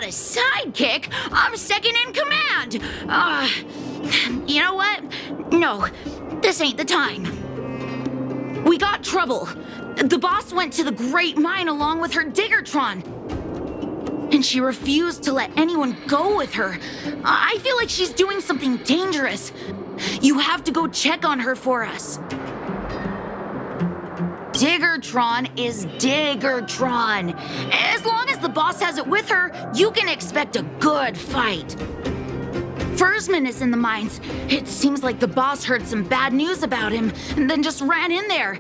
not a sidekick. I'm second in command. You know what? No, this ain't the time. We got trouble. The boss went to the Great Mine along with her Diggertron. And she refused to let anyone go with her. I feel like she's doing something dangerous. You have to go check on her for us. Diggertron is Diggertron. As long as the boss has it with her, you can expect a good fight. Fursman is in the mines. It seems like the boss heard some bad news about him and then just ran in there.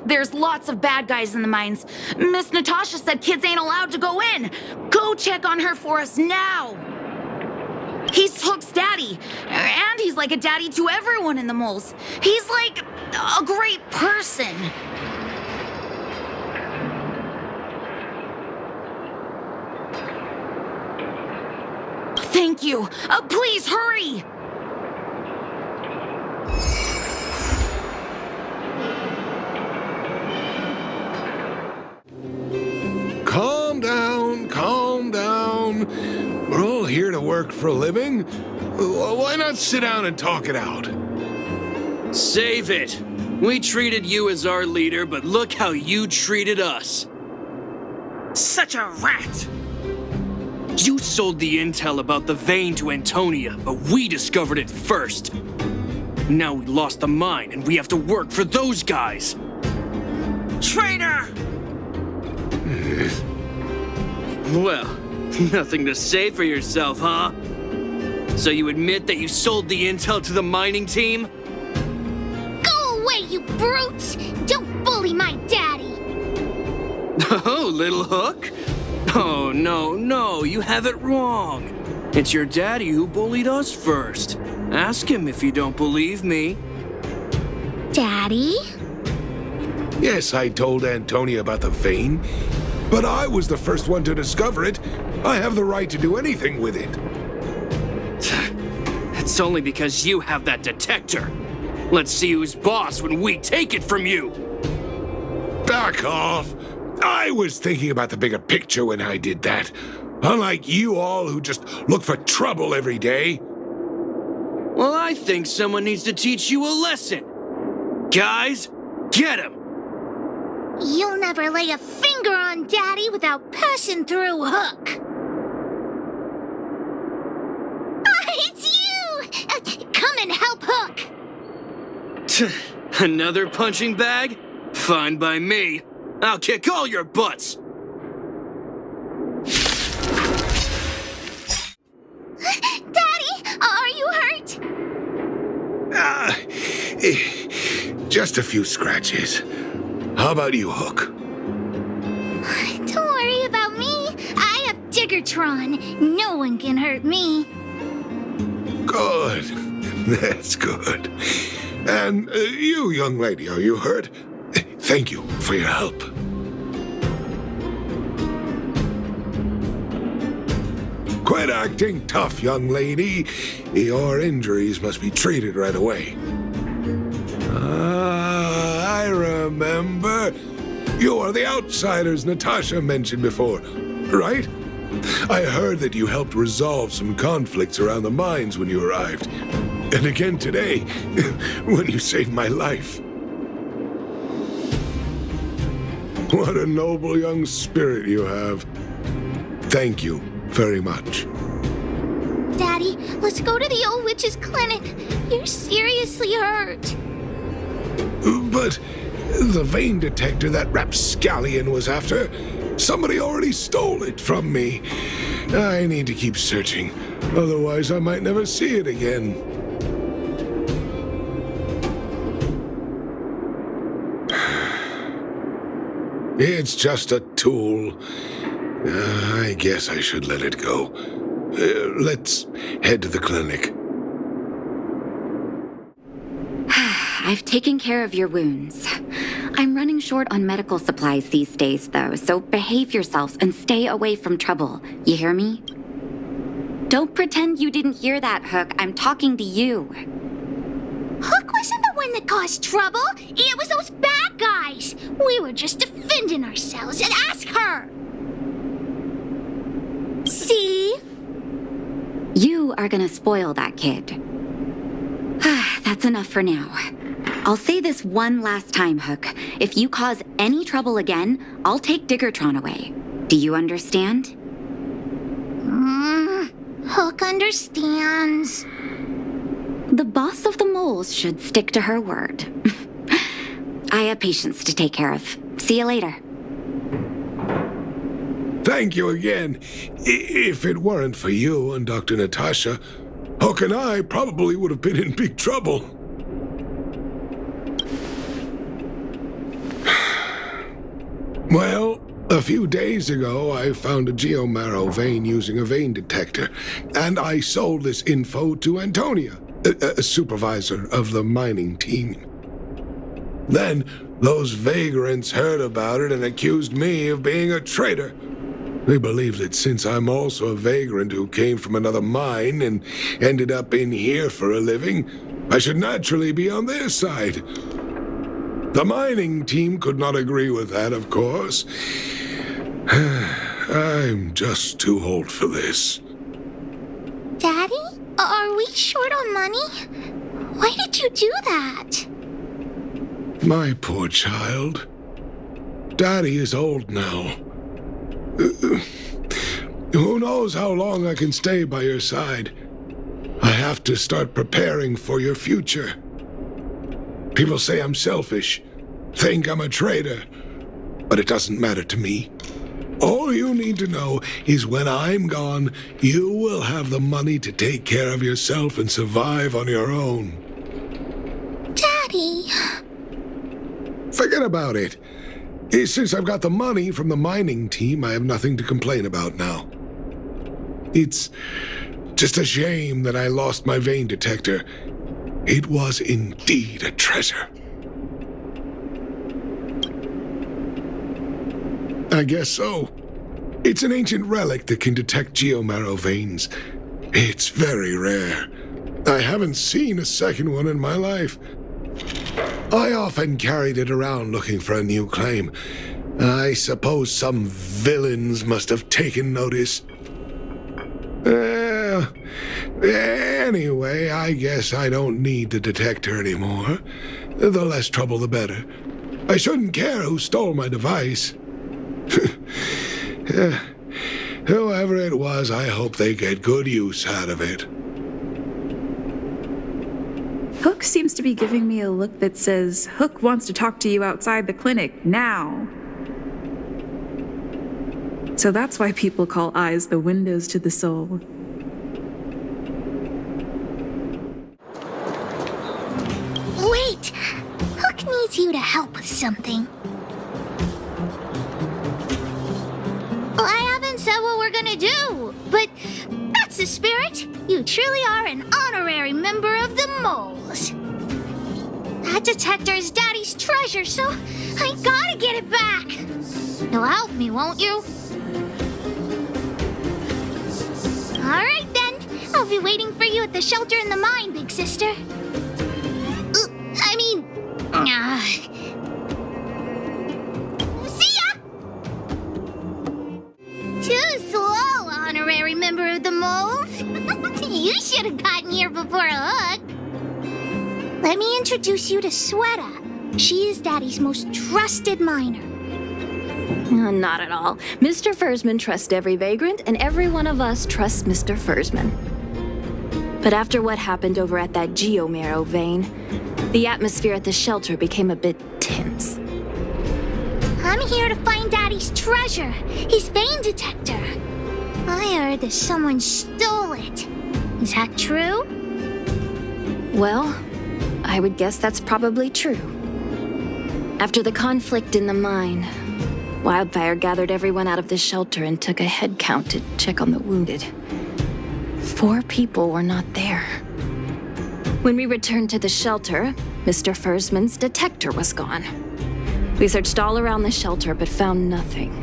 There's lots of bad guys in the mines. Miss Natasha said kids ain't allowed to go in. Go check on her for us now. He's Hook's daddy, and he's like a daddy to everyone in the moles. He's like a great person. Thank you. Please hurry. Calm down, calm down. We're all here to work for a living. Why not sit down and talk it out? Save it. We treated you as our leader, but look how you treated us. Such a rat! You sold the intel about the vein to Antonia, but we discovered it first. Now we lost the mine, and we have to work for those guys. Traitor! Well, nothing to say for yourself, huh? So you admit that you sold the intel to the mining team? Go away, you brutes! Don't bully my daddy! Oh, little Hook? Oh, no, you have it wrong. It's your daddy who bullied us first. Ask him if you don't believe me. Daddy? Yes, I told Antonia about the vein, but I was the first one to discover it. I have the right to do anything with it. It's only because you have that detector. Let's see who's boss when we take it from you. Back off. I was thinking about the bigger picture when I did that. Unlike you all who just look for trouble every day. Well, I think someone needs to teach you a lesson. Guys, get him! You'll never lay a finger on Daddy without passing through Hook. It's you! Come and help Hook! Another punching bag? Fine by me. I'll kick all your butts! Daddy, are you hurt? Just a few scratches. How about you, Hook? Don't worry about me. I have Diggertron. No one can hurt me. Good. That's good. And you, young lady, are you hurt? Thank you for your help. Quit acting tough, young lady. Your injuries must be treated right away. I remember. You are the outsiders Natasha mentioned before, right? I heard that you helped resolve some conflicts around the mines when you arrived. And again today, when you saved my life. What a noble young spirit you have. Thank you very much. Daddy, let's go to the old witch's clinic. You're seriously hurt. But the vein detector that rapscallion was after, somebody already stole it from me. I need to keep searching, otherwise I might never see it again. It's just a tool. I guess I should let it go. Let's head to the clinic. I've taken care of your wounds. I'm running short on medical supplies these days, though, so behave yourselves and stay away from trouble. You hear me? Don't pretend you didn't hear that, Hook. I'm talking to you. Hook wasn't the one that caused trouble. It was those bad guys. We were just defending ourselves, and ask her. are gonna spoil that kid. That's enough for now. I'll say this one last time, Hook. If you cause any trouble again, I'll take Diggertron away. Do you understand? Hook understands. The boss of the moles should stick to her word. I have patients to take care of. See you later. Thank you again. If it weren't for you and Dr. Natasha, Hook and I probably would have been in big trouble. Well, a few days ago, I found a geomarrow vein using a vein detector, and I sold this info to Antonia, a supervisor of the mining team. Then, those vagrants heard about it and accused me of being a traitor. They believe that since I'm also a vagrant who came from another mine and ended up in here for a living, I should naturally be on their side. The mining team could not agree with that, of course. I'm just too old for this. Daddy? Are we short on money? Why did you do that? My poor child. Daddy is old now. Who knows how long I can stay by your side? I have to start preparing for your future. People say I'm selfish, think I'm a traitor, but it doesn't matter to me. All you need to know is when I'm gone, you will have the money to take care of yourself and survive on your own. Daddy. Forget about it. Since I've got the money from the mining team, I have nothing to complain about now. It's just a shame that I lost my vein detector. It was indeed a treasure. I guess so. It's an ancient relic that can detect geomarrow veins. It's very rare. I haven't seen a second one in my life. I often carried it around looking for a new claim. I suppose some villains must have taken notice. Anyway, I guess I don't need the detector anymore. The less trouble, the better. I shouldn't care who stole my device. Whoever it was, I hope they get good use out of it. Hook seems to be giving me a look that says, Hook wants to talk to you outside the clinic, now. So that's why people call eyes the windows to the soul. Wait! Hook needs you to help with something. I haven't said what we're gonna do, but that's the spirit. You truly are an honorary member of the moles. That detector is Daddy's treasure, so I gotta get it back. You'll help me, won't you? All right, then. I'll be waiting for you at the shelter in the mine, big sister. See ya! Too slow, honorary member of the moles. You should have gotten here before Hook. Let me introduce you to Sweta. She is Daddy's most trusted miner. Not at all. Mr. Fursman trusts every vagrant, and every one of us trusts Mr. Fursman. But after what happened over at that geomarrow vein, the atmosphere at the shelter became a bit tense. I'm here to find Daddy's treasure, his vein detector. I heard that someone stole it. Is that true? Well, I would guess that's probably true. After the conflict in the mine, Wildfire gathered everyone out of the shelter and took a head count to check on the wounded. 4 people were not there. When we returned to the shelter, Mr. Fursman's detector was gone. We searched all around the shelter but found nothing.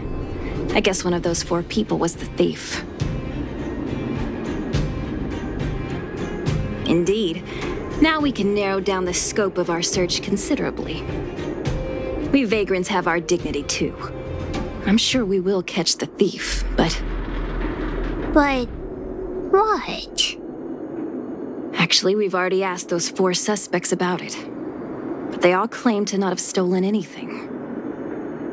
I guess one of those 4 people was the thief. Indeed. Now we can narrow down the scope of our search considerably. We vagrants have our dignity too. I'm sure we will catch the thief, but... But... what? Actually, we've already asked those 4 suspects about it. But they all claim to not have stolen anything.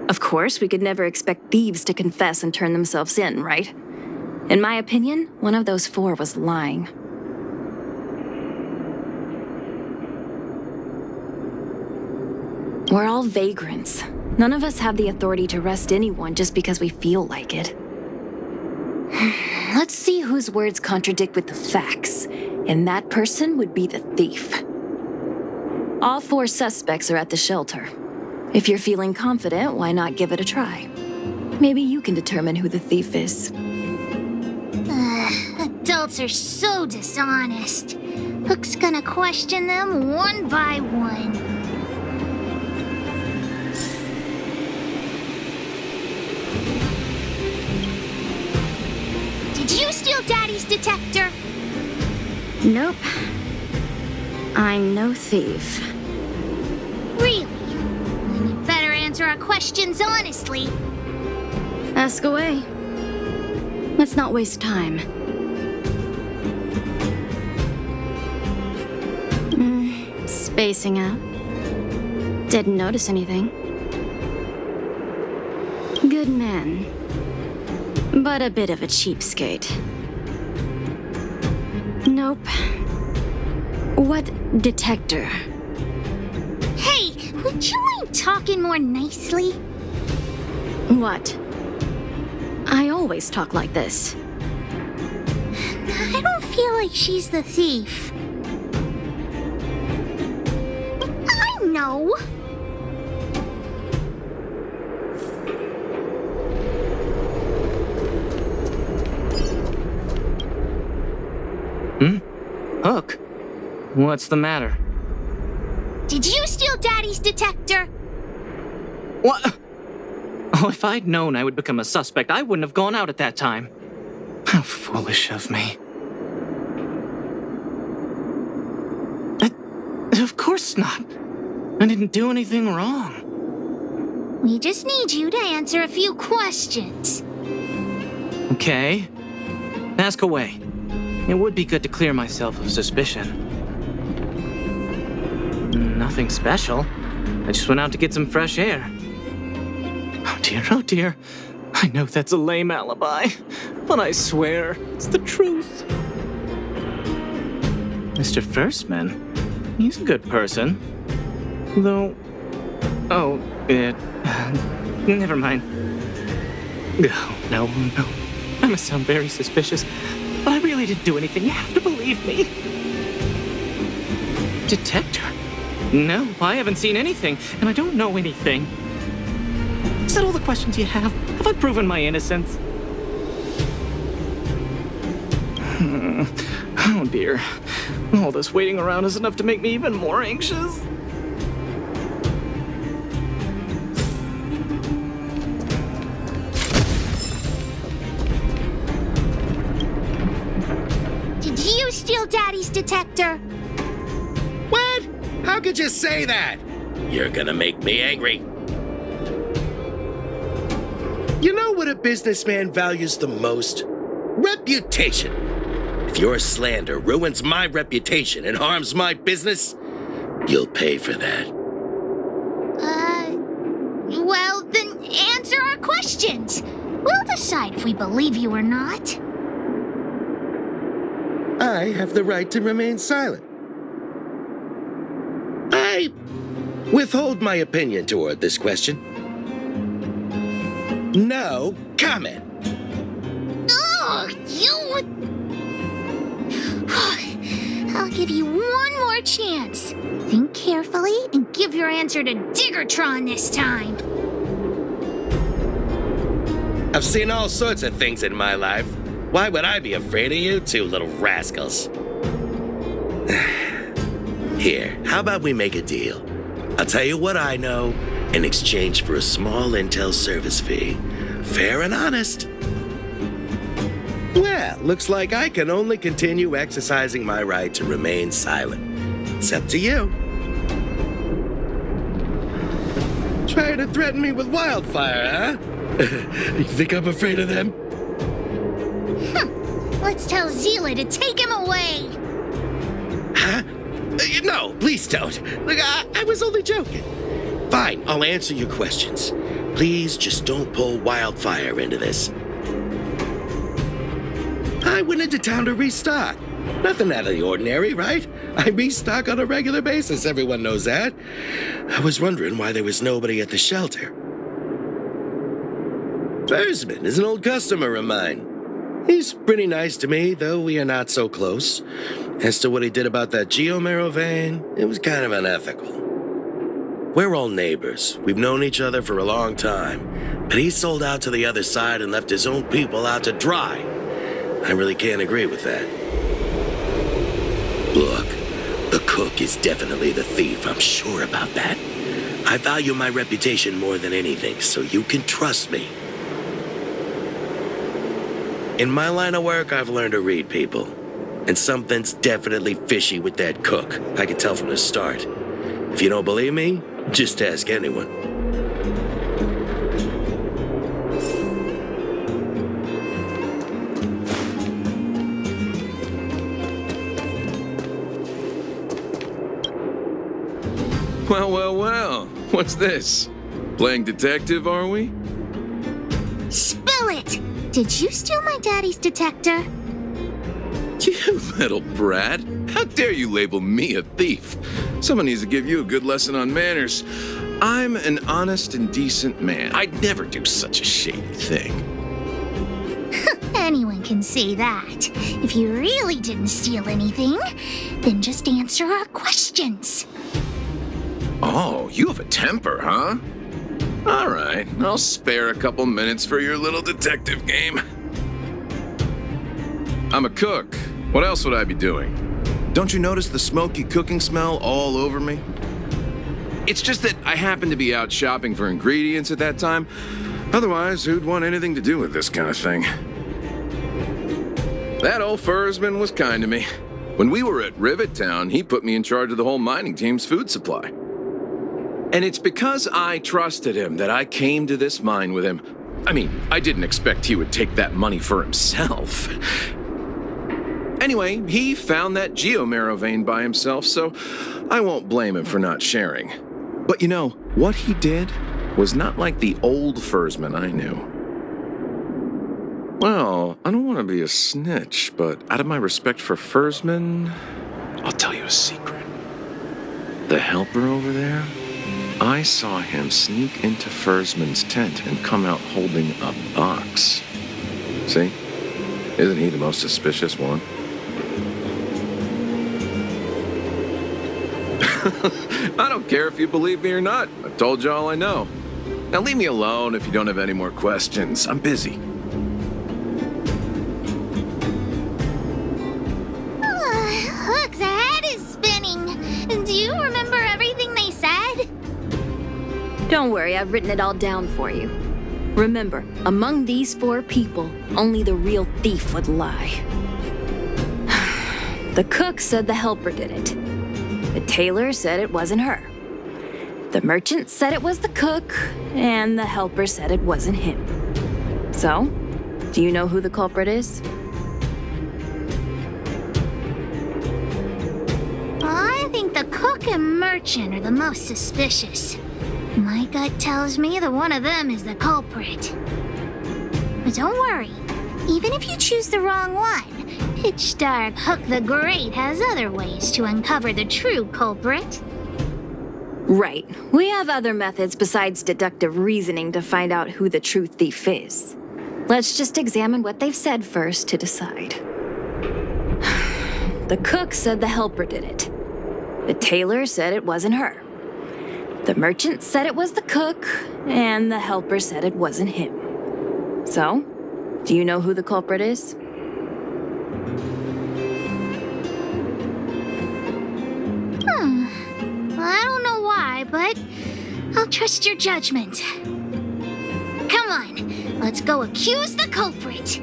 Of course, we could never expect thieves to confess and turn themselves in, right? In my opinion, one of those 4 was lying. We're all vagrants. None of us have the authority to arrest anyone just because we feel like it. Let's see whose words contradict with the facts, and that person would be the thief. All 4 suspects are at the shelter. If you're feeling confident, why not give it a try? Maybe you can determine who the thief is. Adults are so dishonest. Hook's gonna question them one by one. Did you steal Daddy's detector? Nope. I'm no thief. Really? Then you better answer our questions honestly. Ask away. Let's not waste time. Spacing out. Didn't notice anything. Good man. But a bit of a cheapskate. Nope. What detector? Hey, would you mind talking more nicely? What? I always talk like this. I don't feel like she's the thief. I know. Hook? What's the matter? Did you steal Daddy's detector? What? Oh, if I'd known I would become a suspect, I wouldn't have gone out at that time. How foolish of me. Of course not. I didn't do anything wrong. We just need you to answer a few questions. Okay. Ask away. It would be good to clear myself of suspicion. Nothing special. I just went out to get some fresh air. Oh dear. I know that's a lame alibi, but I swear it's the truth. Mr. Firstman, he's a good person. Though... Oh, never mind. Oh, no. I must sound very suspicious, but I really didn't do anything. You have to believe me. Detector? No, I haven't seen anything, and I don't know anything. Is that all the questions you have? Have I proven my innocence? Oh dear. All this waiting around is enough to make me even more anxious. Did you steal Daddy's detector? What? How could you say that? You're gonna make me angry. You know what a businessman values the most? Reputation. If your slander ruins my reputation and harms my business, you'll pay for that. Well, then answer our questions. We'll decide if we believe you or not. I have the right to remain silent. I withhold my opinion toward this question. No comment. Oh, you... I'll give you one more chance. Think carefully and give your answer to Diggertron this time. I've seen all sorts of things in my life. Why would I be afraid of you two little rascals? Here, how about we make a deal? I'll tell you what I know in exchange for a small intel service fee. Fair and honest. Well, looks like I can only continue exercising my right to remain silent. It's up to you. Trying to threaten me with wildfire, huh? You think I'm afraid of them? Let's tell Zila to take him away. No, please don't. Look, I was only joking. Fine, I'll answer your questions. Please just don't pull Wildfire into this. I went into town to restock. Nothing out of the ordinary, right? I restock on a regular basis, everyone knows that. I was wondering why there was nobody at the shelter. Fersman is an old customer of mine. He's pretty nice to me, though we are not so close. As to what he did about that geomarrow vein, it was kind of unethical. We're all neighbors. We've known each other for a long time. But he sold out to the other side and left his own people out to dry. I really can't agree with that. Look, the cook is definitely the thief, I'm sure about that. I value my reputation more than anything, so you can trust me. In my line of work, I've learned to read people. And something's definitely fishy with that cook. I could tell from the start. If you don't believe me, just ask anyone. Well, well, well. What's this? Playing detective, are we? Spill it! Did you steal my daddy's detector? You little brat. How dare you label me a thief? Someone needs to give you a good lesson on manners. I'm an honest and decent man. I'd never do such a shady thing. Anyone can say that. If you really didn't steal anything, then just answer our questions. Oh, you have a temper, huh? All right, I'll spare a couple minutes for your little detective game. I'm a cook. What else would I be doing? Don't you notice the smoky cooking smell all over me? It's just that I happened to be out shopping for ingredients at that time. Otherwise, who'd want anything to do with this kind of thing? That old Fersman was kind to me. When we were at Rivet Town, he put me in charge of the whole mining team's food supply. And it's because I trusted him that I came to this mine with him. I mean, I didn't expect he would take that money for himself. Anyway, he found that geomarrow vein by himself, so I won't blame him for not sharing. But you know, what he did was not like the old Fersman I knew. Well, I don't want to be a snitch, but out of my respect for Fersman, I'll tell you a secret. The helper over there, I saw him sneak into Fersman's tent and come out holding a box. See? Isn't he the most suspicious one? I don't care if you believe me or not. I've told you all I know. Now leave me alone if you don't have any more questions. I'm busy. Hook's head is spinning. Do you remember everything they said? Don't worry, I've written it all down for you. Remember, among these 4 people, only the real thief would lie. The cook said the helper did it. The tailor said it wasn't her. The merchant said it was the cook, and the helper said it wasn't him. So, do you know who the culprit is? I think the cook and merchant are the most suspicious. My gut tells me that one of them is the culprit. But don't worry, even if you choose the wrong one, Pitch Dark Hook the Great has other ways to uncover the true culprit. Right. We have other methods besides deductive reasoning to find out who the true thief is. Let's just examine what they've said first to decide. The cook said the helper did it. The tailor said it wasn't her. The merchant said it was the cook, and the helper said it wasn't him. So, do you know who the culprit is? I don't know why, but I'll trust your judgment. Come on, let's go accuse the culprit.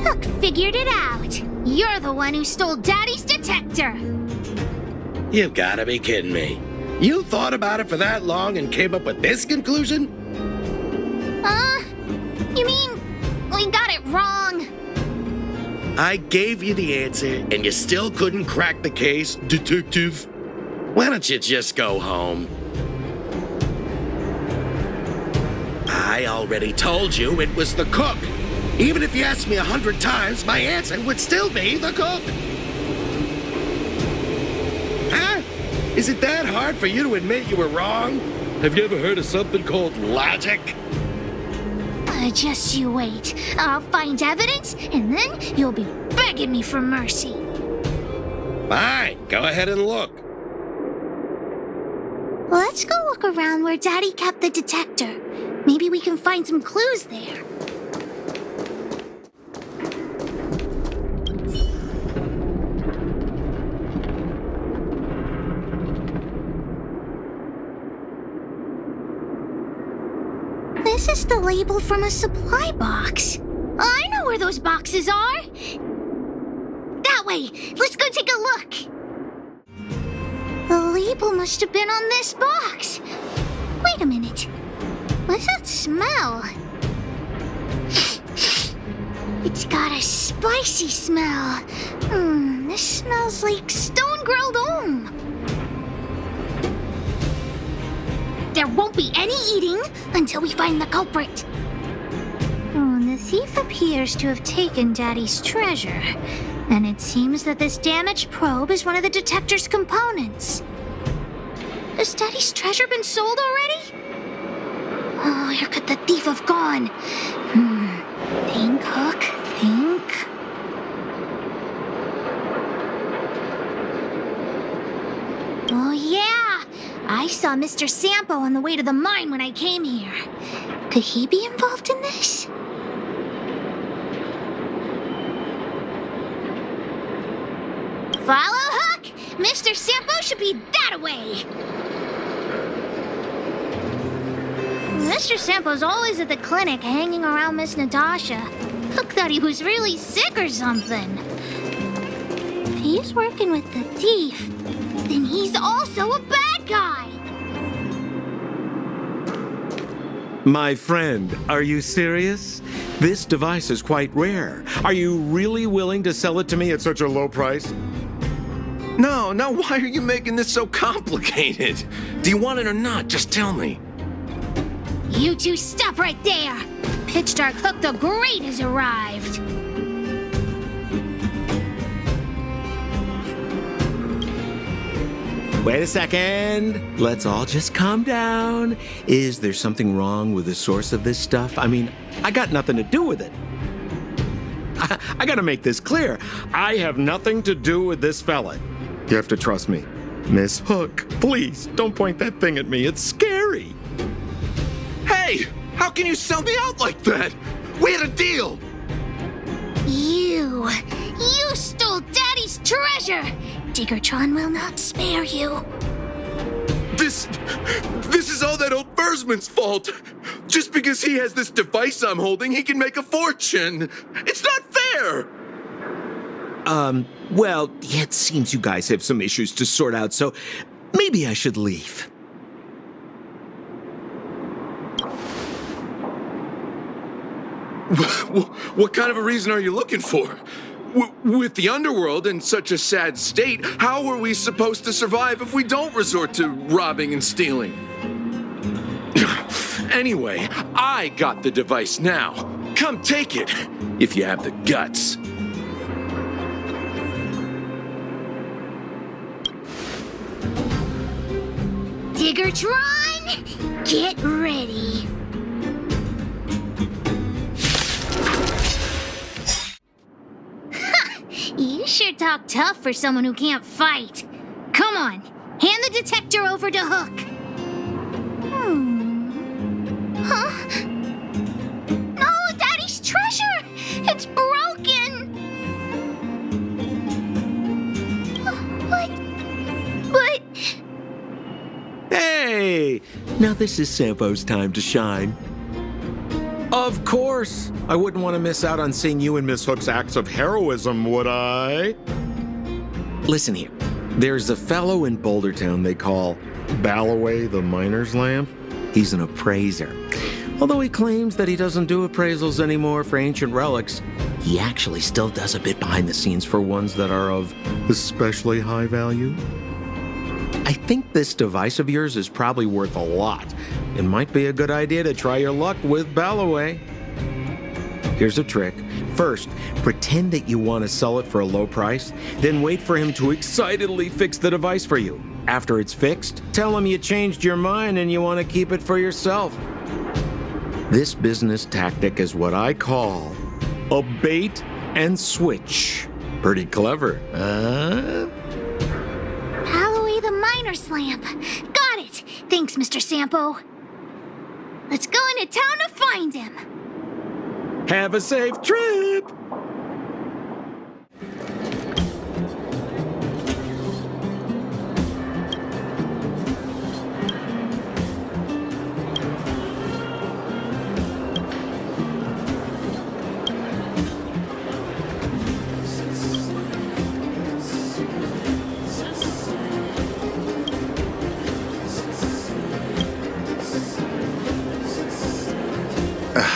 Hook figured it out. You're the one who stole Daddy's detector. You've gotta be kidding me. You thought about it for that long and came up with this conclusion? You mean we got it wrong? I gave you the answer, and you still couldn't crack the case, detective. Why don't you just go home? I already told you it was the cook. Even if you asked me 100 times, my answer would still be the cook. Huh? Is it that hard for you to admit you were wrong? Have you ever heard of something called logic? Just you wait. I'll find evidence, and then you'll be begging me for mercy. Fine, go ahead and look. Let's go look around where Daddy kept the detector. Maybe we can find some clues there. This is the label from a supply box. I know where those boxes are. That way. Let's go take a look. The label must have been on this box. Wait a minute. What's that smell? It's got a spicy smell. This smells like stone-grilled ohm. There won't be any eating until we find the culprit. The thief appears to have taken Daddy's treasure, and it seems that this damaged probe is one of the detector's components. Has Daddy's treasure been sold already? Oh, where could the thief have gone? Think, Hook, think. Oh, yeah! I saw Mr. Sampo on the way to the mine when I came here. Could he be involved in this? Follow Hook! Mr. Sampo should be that way! Mr. Sampo's always at the clinic hanging around Miss Natasha. Hook thought he was really sick or something. If he's working with the thief, then he's also a bad guy! My friend, are you serious? This device is quite rare. Are you really willing to sell it to me at such a low price? No, why are you making this so complicated? Do you want it or not? Just tell me. You two stop right there! Pitch Dark Hook the Great has arrived! Wait a second. Let's all just calm down. Is there something wrong with the source of this stuff? I mean, I got nothing to do with it. I gotta make this clear. I have nothing to do with this fella. You have to trust me. Miss Hook, please don't point that thing at me. It's scary. Hey, how can you sell me out like that? We had a deal. You stole Daddy's treasure! Diggertron will not spare you. This is all that old Bursman's fault. Just because he has this device I'm holding, he can make a fortune. It's not fair. Well, it seems you guys have some issues to sort out, so maybe I should leave. What kind of a reason are you looking for? With the underworld in such a sad state, how are we supposed to survive if we don't resort to robbing and stealing? Anyway, I got the device now. Come take it, if you have the guts. Diggertron, get ready. You sure talk tough for someone who can't fight. Come on, hand the detector over to Hook. Huh? No, Daddy's treasure! It's broken! But... Hey! Now this is Sampo's time to shine. Of course! I wouldn't want to miss out on seeing you and Miss Hook's acts of heroism, would I? Listen here. There's a fellow in Bouldertown they call Ballaway the miner's lamp? He's an appraiser. Although he claims that he doesn't do appraisals anymore for ancient relics, he actually still does a bit behind the scenes for ones that are of especially high value. I think this device of yours is probably worth a lot. It might be a good idea to try your luck with Ballaway. Here's a trick. First, pretend that you want to sell it for a low price, then wait for him to excitedly fix the device for you. After it's fixed, tell him you changed your mind and you want to keep it for yourself. This business tactic is what I call a bait and switch. Pretty clever, huh? Ballaway the miner's lamp. Got it. Thanks, Mr. Sampo. Let's go into town to find him. Have a safe trip!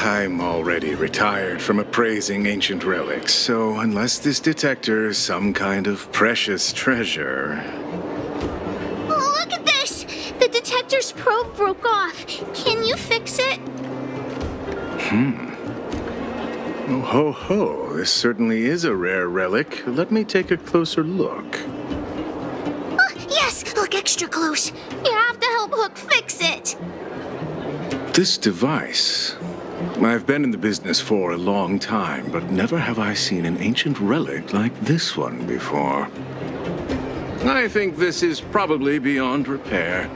I'm already retired from appraising ancient relics, so unless this detector is some kind of precious treasure... Oh, look at this! The detector's probe broke off. Can you fix it? Oh, ho, ho. This certainly is a rare relic. Let me take a closer look. Oh, yes! Look extra close. You have to help Hook fix it. This device... I've been in the business for a long time, but never have I seen an ancient relic like this one before. I think this is probably beyond repair.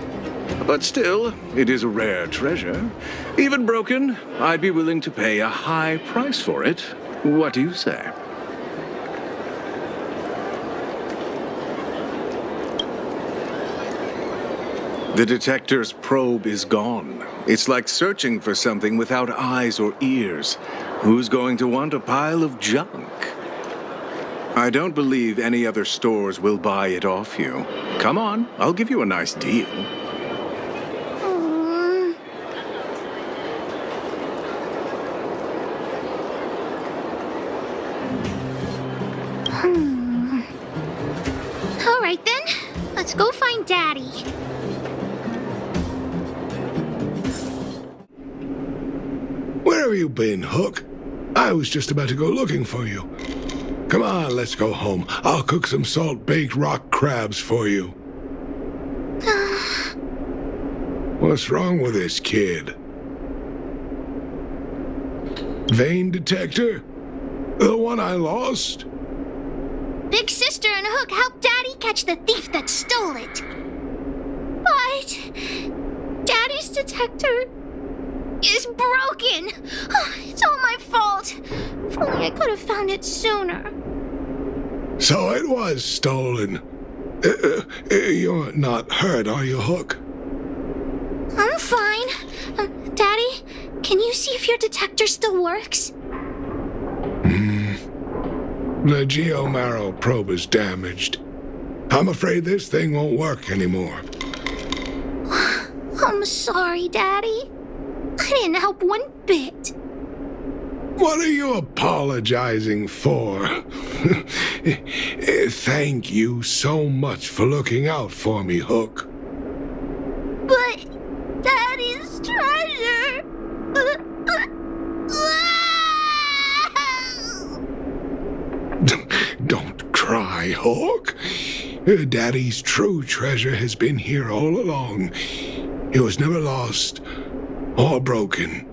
But still, it is a rare treasure. Even broken, I'd be willing to pay a high price for it. What do you say? The detector's probe is gone. It's like searching for something without eyes or ears. Who's going to want a pile of junk? I don't believe any other stores will buy it off you. Come on, I'll give you a nice deal. All right then, let's go find Daddy. Where have you been, Hook? I was just about to go looking for you. Come on, let's go home. I'll cook some salt-baked rock crabs for you. What's wrong with this kid? Vein detector? The one I lost? Big Sister and Hook helped Daddy catch the thief that stole it. But Daddy's detector is broken. It's all my fault. If only I could have found it sooner. So it was stolen. You're not hurt, are you, Hook? I'm fine. Daddy, can you see if your detector still works? The geomarrow probe is damaged. I'm afraid this thing won't work anymore. I'm sorry, Daddy. I didn't help one bit. What are you apologizing for? Thank you so much for looking out for me, Hook. But Daddy's treasure... Don't cry, Hook. Daddy's true treasure has been here all along. It was never lost or broken.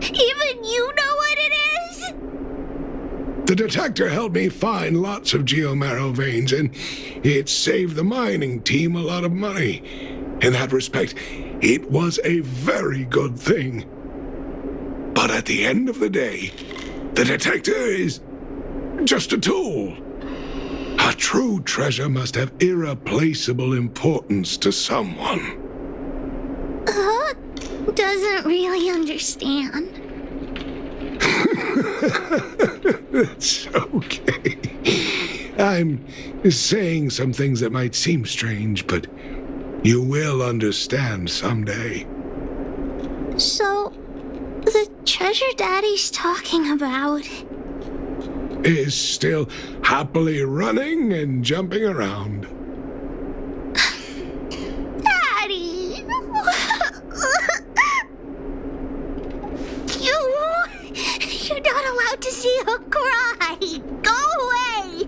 Even you know what it is? The detector helped me find lots of geomarrow veins, and it saved the mining team a lot of money. In that respect, it was a very good thing. But at the end of the day, the detector is just a tool. A true treasure must have irreplaceable importance to someone. Doesn't really understand. It's okay. I'm saying some things that might seem strange, but you will understand someday. So, the treasure Daddy's talking about Is still happily running and jumping around. Daddy! You're not allowed to see her cry! Go away!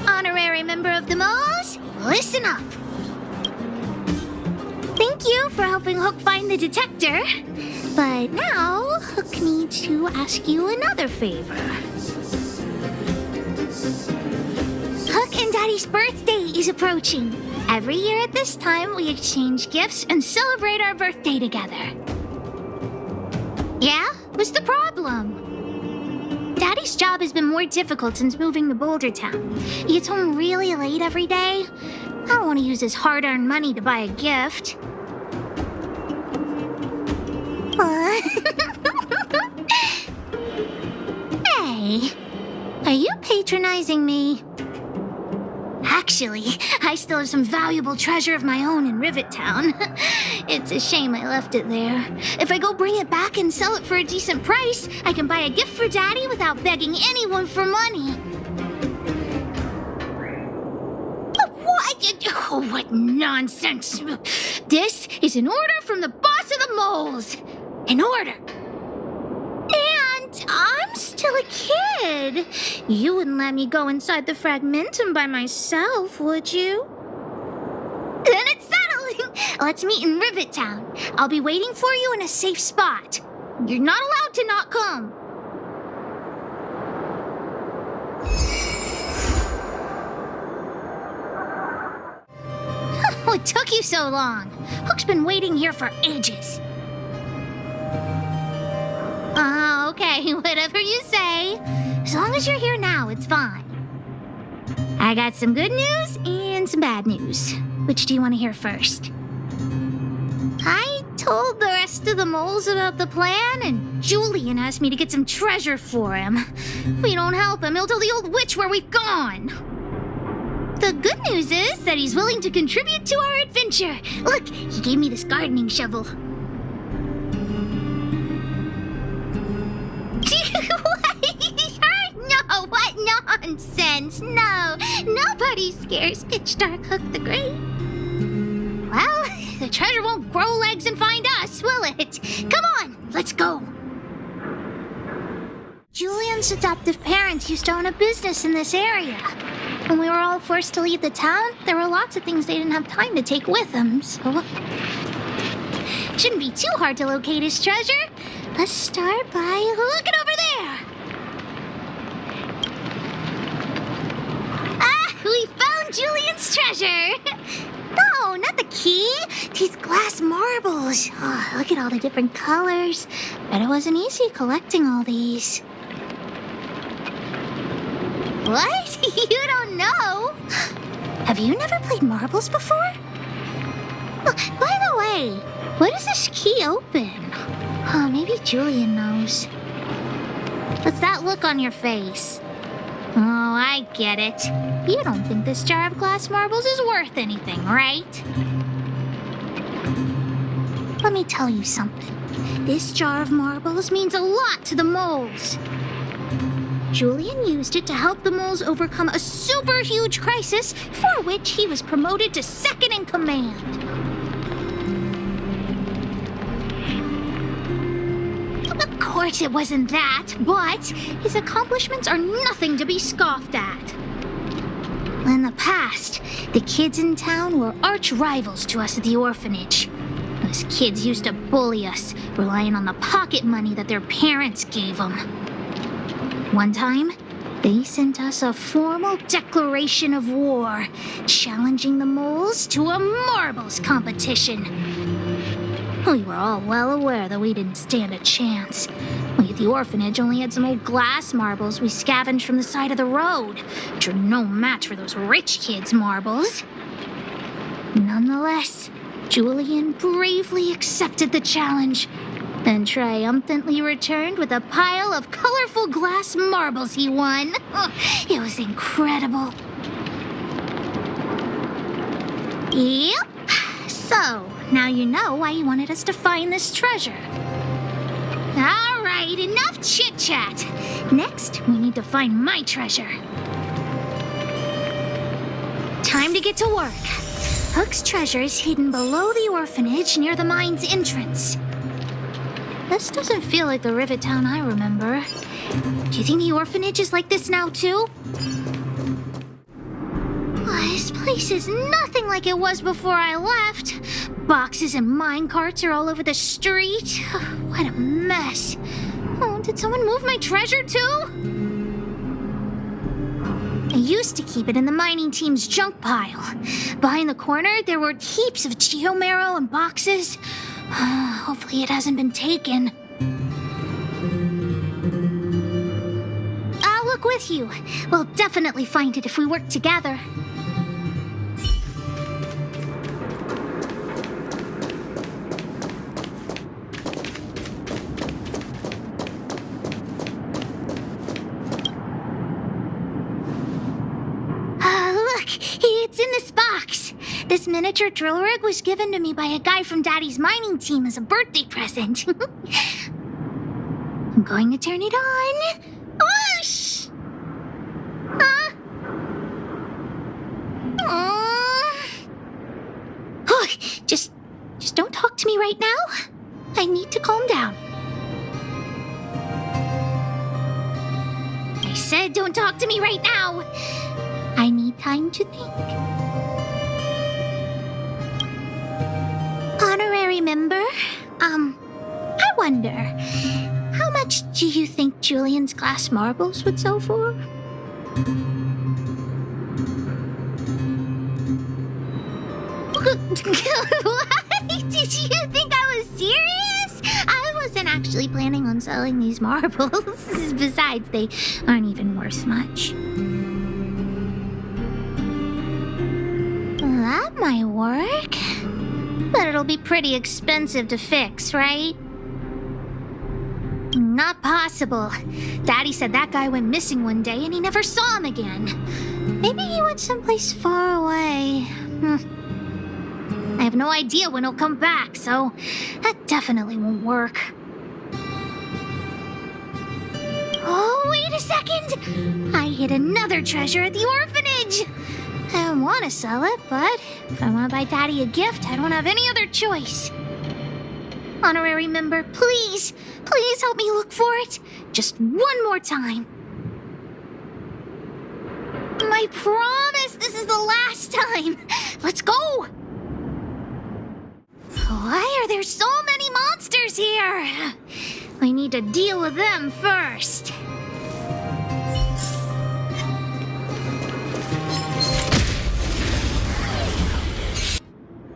Honorary member of the Moles, listen up. Thank you for helping Hook find the detector. But now, Hook needs to ask you another favor. Hook and Daddy's birthday is approaching. Every year at this time, we exchange gifts and celebrate our birthday together. Yeah? What's the problem? Daddy's job has been more difficult since moving to Boulder Town. He gets home really late every day. I don't want to use his hard-earned money to buy a gift. Hey, are you patronizing me? Actually, I still have some valuable treasure of my own in Rivet Town. It's a shame I left it there. If I go bring it back and sell it for a decent price, I can buy a gift for Daddy without begging anyone for money. What? Oh, what nonsense. This is an order from the boss of the moles. An order. And I'm still a kid. You wouldn't let me go inside the Fragmentum by myself, would you? Then it's settling. Let's meet in Rivet Town. I'll be waiting for you in a safe spot. You're not allowed to not come. What took you so long? Hook's been waiting here for ages. Okay, whatever you say. As long as you're here now, it's fine. I got some good news and some bad news. Which do you want to hear first? I told the rest of the moles about the plan, and Julian asked me to get some treasure for him. If we don't help him, he'll tell the old witch where we've gone. The good news is that he's willing to contribute to our adventure. Look, he gave me this gardening shovel. No, what nonsense? No, nobody scares Pitch Dark Hook the Great. Well, the treasure won't grow legs and find us, will it? Come on, let's go. Julian's adoptive parents used to own a business in this area. When we were all forced to leave the town, there were lots of things they didn't have time to take with them, so... Shouldn't be too hard to locate his treasure. Let's start by looking over there. We found Julian's treasure! No, not the key. These glass marbles. Oh, look at all the different colors. Bet it wasn't easy collecting all these. What? You don't know? Have you never played marbles before? Oh, by the way, what does this key open? Oh, maybe Julian knows. What's that look on your face? Oh, I get it. You don't think this jar of glass marbles is worth anything, right? Let me tell you something. This jar of marbles means a lot to the moles. Julian used it to help the moles overcome a super huge crisis for which he was promoted to second in command. Of course it wasn't that, but his accomplishments are nothing to be scoffed at. In the past, the kids in town were arch rivals to us at the orphanage. Those kids used to bully us, relying on the pocket money that their parents gave them. One time, they sent us a formal declaration of war, challenging the moles to a marbles competition. We were all well aware that we didn't stand a chance. We at the orphanage only had some old glass marbles we scavenged from the side of the road, which are no match for those rich kids' marbles. Nonetheless, Julian bravely accepted the challenge and triumphantly returned with a pile of colorful glass marbles he won. It was incredible. Yep. So, now you know why he wanted us to find this treasure. All right, enough chit-chat. Next, we need to find my treasure. Time to get to work. Hook's treasure is hidden below the orphanage near the mine's entrance. This doesn't feel like the Rivet Town I remember. Do you think the orphanage is like this now, too? This place is nothing like it was before I left. Boxes and mine carts are all over the street. What a mess. Oh, did someone move my treasure, too? I used to keep it in the mining team's junk pile. Behind the corner, there were heaps of geomarrow and boxes. Hopefully it hasn't been taken. I'll look with you. We'll definitely find it if we work together. It's in this box. This miniature drill rig was given to me by a guy from Daddy's mining team as a birthday present. I'm going to turn it on. Whoosh! Huh? Oh, just don't talk to me right now. I need to calm down. I said don't talk to me right now. I need time to think. Honorary member, I wonder, how much do you think Julian's glass marbles would sell for? What? Did you think I was serious? I wasn't actually planning on selling these marbles. Besides, they aren't even worth much. That might work. But it'll be pretty expensive to fix, right? Not possible. Daddy said that guy went missing one day and he never saw him again. Maybe he went someplace far away. I have no idea when he'll come back, so that definitely won't work. Oh, wait a second! I hid another treasure at the orphanage! I don't want to sell it, but if I want to buy Daddy a gift, I don't have any other choice. Honorary member, please help me look for it. Just one more time. I promise this is the last time. Let's go. Why are there so many monsters here? I need to deal with them first.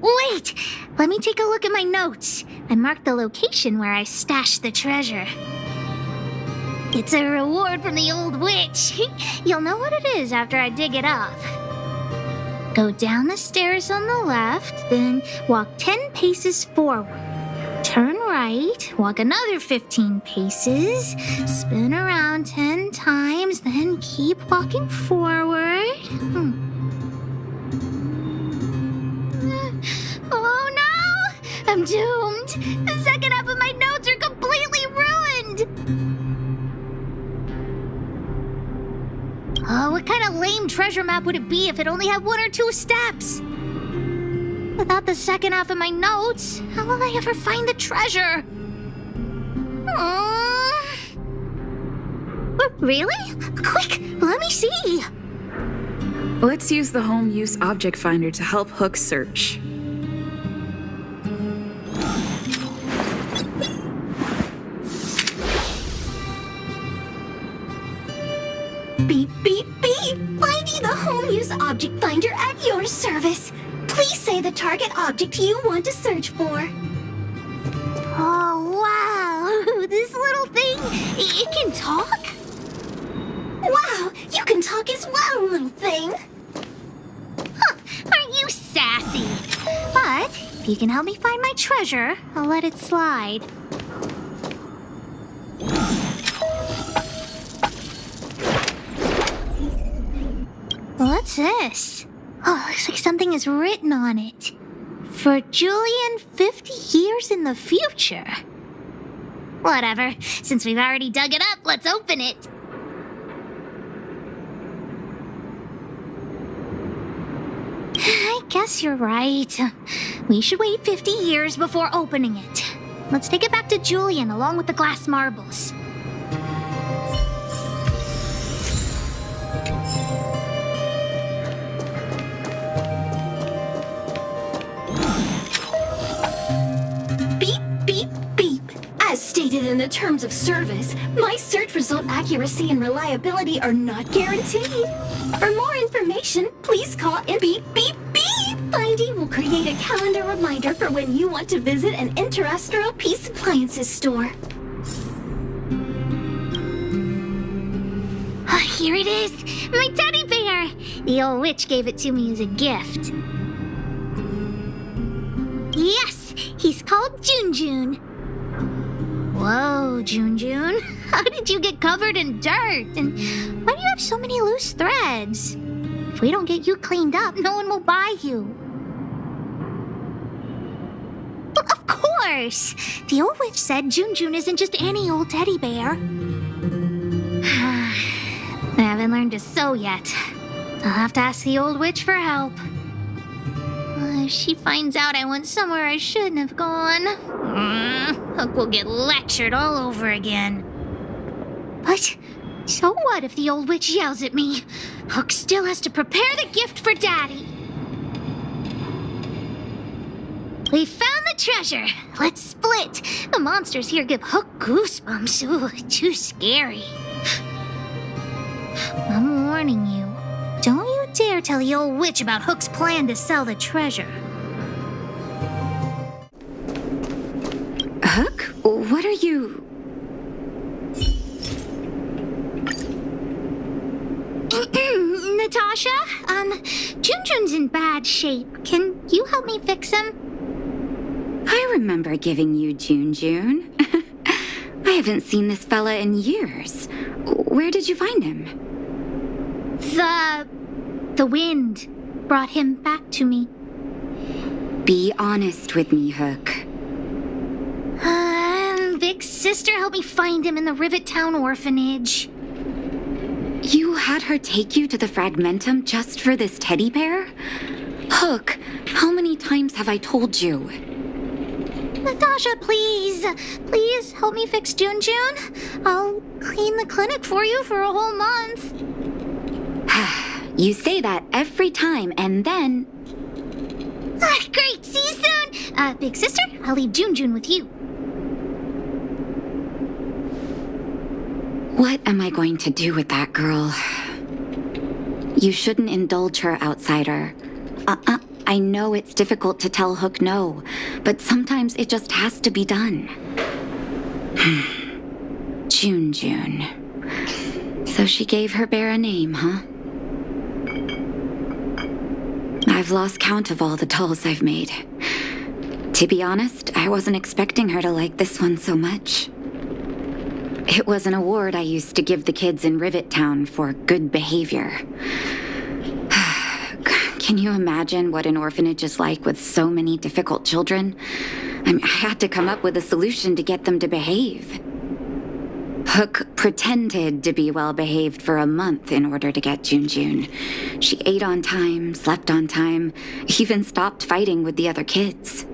Wait! Let me take a look at my notes. I marked the location where I stashed the treasure. It's a reward from the old witch. You'll know what it is after I dig it up. Go down the stairs on the left, then walk 10 paces forward. Turn right, walk another 15 paces, spin around 10 times, then keep walking forward. Oh no! I'm doomed! The second half of my notes are completely ruined! Oh, what kind of lame treasure map would it be if it only had 1 or 2 steps? Without the second half of my notes, how will I ever find the treasure? Really? Quick, let me see! Let's use the home use object finder to help Hook search. Beep, beep, beep! Finding the home use object finder at your service. Please say the target object you want to search for. Oh, wow! This little thing, it can talk? Wow, you can talk as well, little thing. Huh, aren't you sassy? But If you can help me find my treasure, I'll let it slide. What's this? Oh, looks like something is written on it. For Julian, 50 years in the future. Whatever. Since we've already dug it up, let's open it. I guess you're right. We should wait 50 years before opening it. Let's take it back to Julian along with the glass marbles. Beep, beep, beep. As stated in the terms of service, my search result accuracy and reliability are not guaranteed. For more information, please call and beep, beep, beep. Finding will create a calendar reminder for when you want to visit an Interastral Peace Appliances store. Oh, here it is! My teddy bear! The old witch gave it to me as a gift. Yes! He's called Junjun. Whoa, Junjun. How did you get covered in dirt? And why do you have so many loose threads? If we don't get you cleaned up, no one will buy you. But of course! The old witch said Junjun isn't just any old teddy bear. I haven't learned to sew yet. I'll have to ask the old witch for help. If she finds out I went somewhere I shouldn't have gone, Hook will get lectured all over again. But so what if the old witch yells at me? Hook still has to prepare the gift for Daddy. We found the treasure. Let's split. The monsters here give Hook goosebumps. Ooh, too scary. I'm warning you. Don't you dare tell the old witch about Hook's plan to sell the treasure. Hook? What are you... Natasha? Junjun's in bad shape. Can you help me fix him? I remember giving you Junjun. I haven't seen this fella in years. Where did you find him? The wind brought him back to me. Be honest with me, Hook. Big sister helped me find him in the Rivet Town orphanage. You had her take you to the Fragmentum just for this teddy bear? Hook, how many times have I told you? Natasha, please. Please help me fix Junjun. I'll clean the clinic for you for a whole month. You say that every time, and then... Great, see you soon! Big sister, I'll leave Junjun with you. What am I going to do with that girl? You shouldn't indulge her, outsider. I know it's difficult to tell Hook no, but sometimes it just has to be done. Junjun. So she gave her bear a name, huh? I've lost count of all the dolls I've made. To be honest, I wasn't expecting her to like this one so much. It was an award I used to give the kids in Rivet Town for good behavior. Can you imagine what an orphanage is like with so many difficult children? I had to come up with a solution to get them to behave. Hook pretended to be well-behaved for a month in order to get Junjun. She ate on time, slept on time, even stopped fighting with the other kids.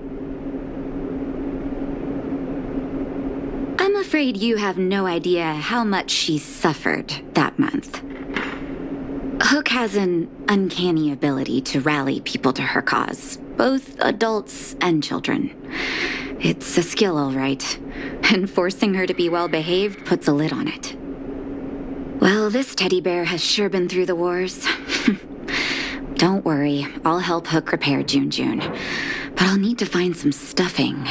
I'm afraid you have no idea how much she suffered that month. Hook has an uncanny ability to rally people to her cause, both adults and children. It's a skill, all right, and forcing her to be well-behaved puts a lid on it. Well, this teddy bear has sure been through the wars. Don't worry, I'll help Hook repair Junjun, but I'll need to find some stuffing.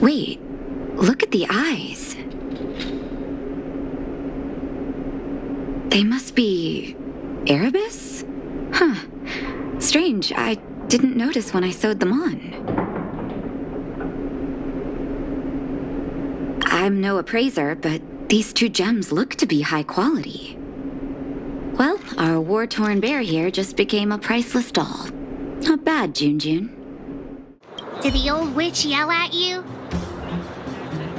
Wait, look at the eyes. They must be Erebus? Huh. Strange, I didn't notice when I sewed them on. I'm no appraiser, but these 2 gems look to be high quality. Well, our war-torn bear here just became a priceless doll. Not bad, Jun. Did the old witch yell at you?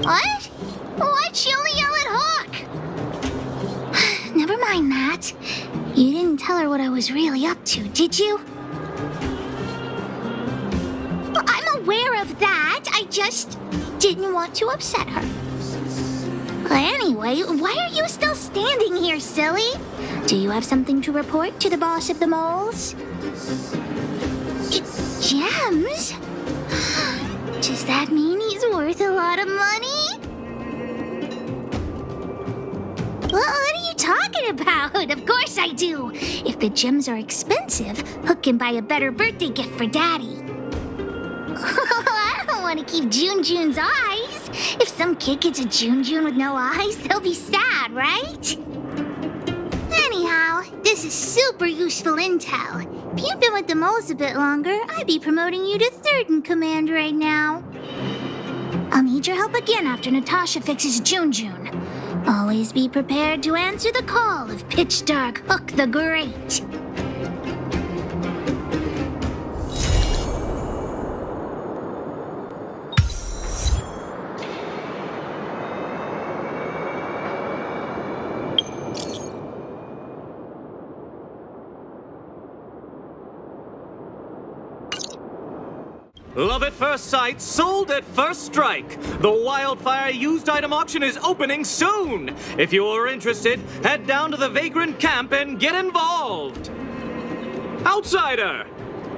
What? Why'd she only yell at Hawk? Never mind that. You didn't tell her what I was really up to, did you? I'm aware of that. I just didn't want to upset her. Anyway, why are you still standing here, silly? Do you have something to report to the boss of the moles? Gems? Does that mean he's worth a lot of money? What are you talking about? Of course I do. If the gems are expensive, Hook can buy a better birthday gift for Daddy. I don't want to keep Jun's eyes. If some kid gets a Jun with no eyes, they'll be sad, right? Anyhow, this is super useful intel. If you've been with the moles a bit longer, I'd be promoting you to 3rd in command right now. I'll need your help again after Natasha fixes Jun. Always be prepared to answer the call of Pitch Dark Hook the Great. Love at first sight, sold at first strike. The Wildfire used item auction is opening soon. If you are interested, head down to the Vagrant camp and get involved. Outsider!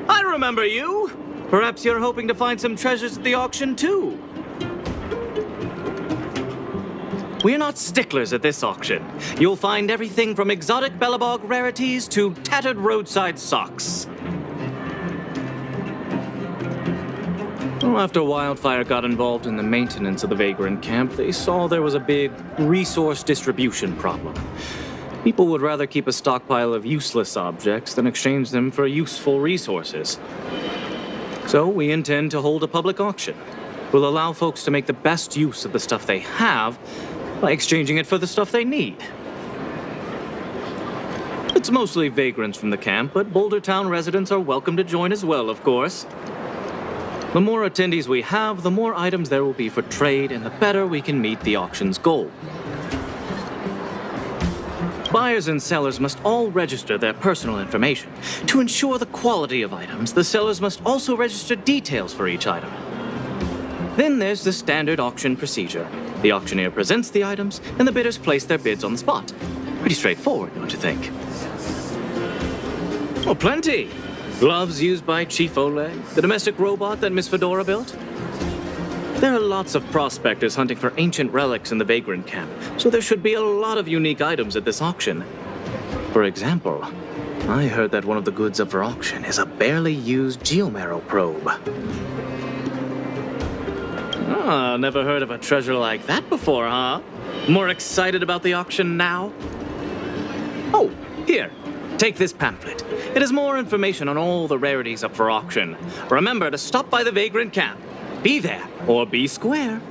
I remember you. Perhaps you're hoping to find some treasures at the auction too. We're not sticklers at this auction. You'll find everything from exotic Bellabog rarities to tattered roadside socks. Well, after Wildfire got involved in the maintenance of the Vagrant camp, they saw there was a big resource distribution problem. People would rather keep a stockpile of useless objects than exchange them for useful resources. So we intend to hold a public auction. We'll allow folks to make the best use of the stuff they have by exchanging it for the stuff they need. It's mostly vagrants from the camp, but Boulder Town residents are welcome to join as well, of course. The more attendees we have, the more items there will be for trade, and the better we can meet the auction's goal. Buyers and sellers must all register their personal information. To ensure the quality of items, the sellers must also register details for each item. Then there's the standard auction procedure. The auctioneer presents the items, and the bidders place their bids on the spot. Pretty straightforward, don't you think? Well, plenty. Gloves used by Chief Oleg, the domestic robot that Miss Fedora built. There are lots of prospectors hunting for ancient relics in the Vagrant camp, so there should be a lot of unique items at this auction. For example, I heard that one of the goods up for auction is a barely used geomarrow probe. Ah, never heard of a treasure like that before, huh? More excited about the auction now? Oh, here. Take this pamphlet. It has more information on all the rarities up for auction. Remember to stop by the Vagrant camp. Be there, or be square.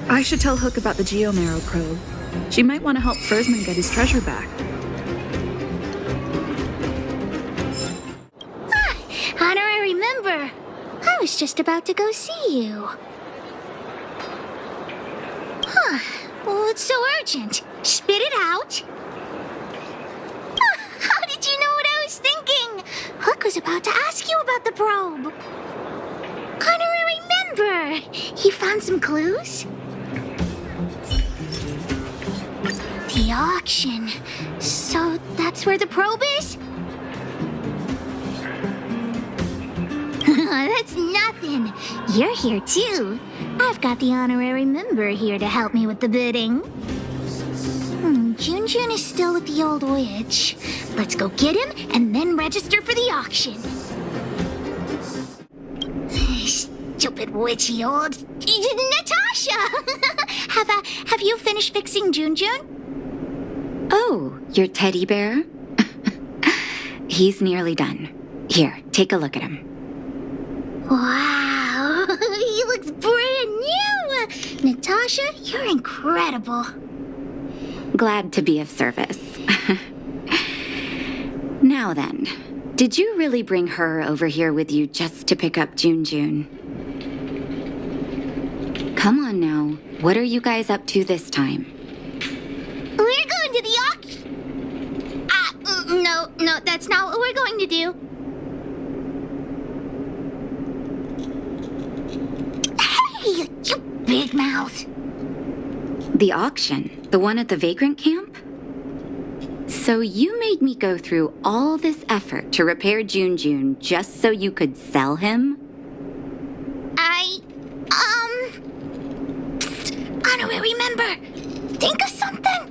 I should tell Hook about the geomarrow probe. She might want to help Fursman get his treasure back. Honorary member. I was just about to go see you. What's so urgent? Spit it out. How did you know what I was thinking? Hook was about to ask you about the probe. Honorary member, you found some clues? The auction. So that's where the probe is? That's nothing. You're here too. I've got the honorary member here to help me with the bidding. Jun is still with the old witch. Let's go get him and then register for the auction. Stupid witchy old... Natasha! Have you finished fixing Jun? Oh, your teddy bear? He's nearly done. Here, take a look at him. Wow, he looks brand new! Natasha, you're incredible. Glad to be of service. Now then, did you really bring her over here with you just to pick up June? Come on now, what are you guys up to this time? We're going to the auction. No, that's not what we're going to do. Hey, you big mouth. The auction? The one at the vagrant camp? So you made me go through all this effort to repair June just so you could sell him? Honorary member, think of something.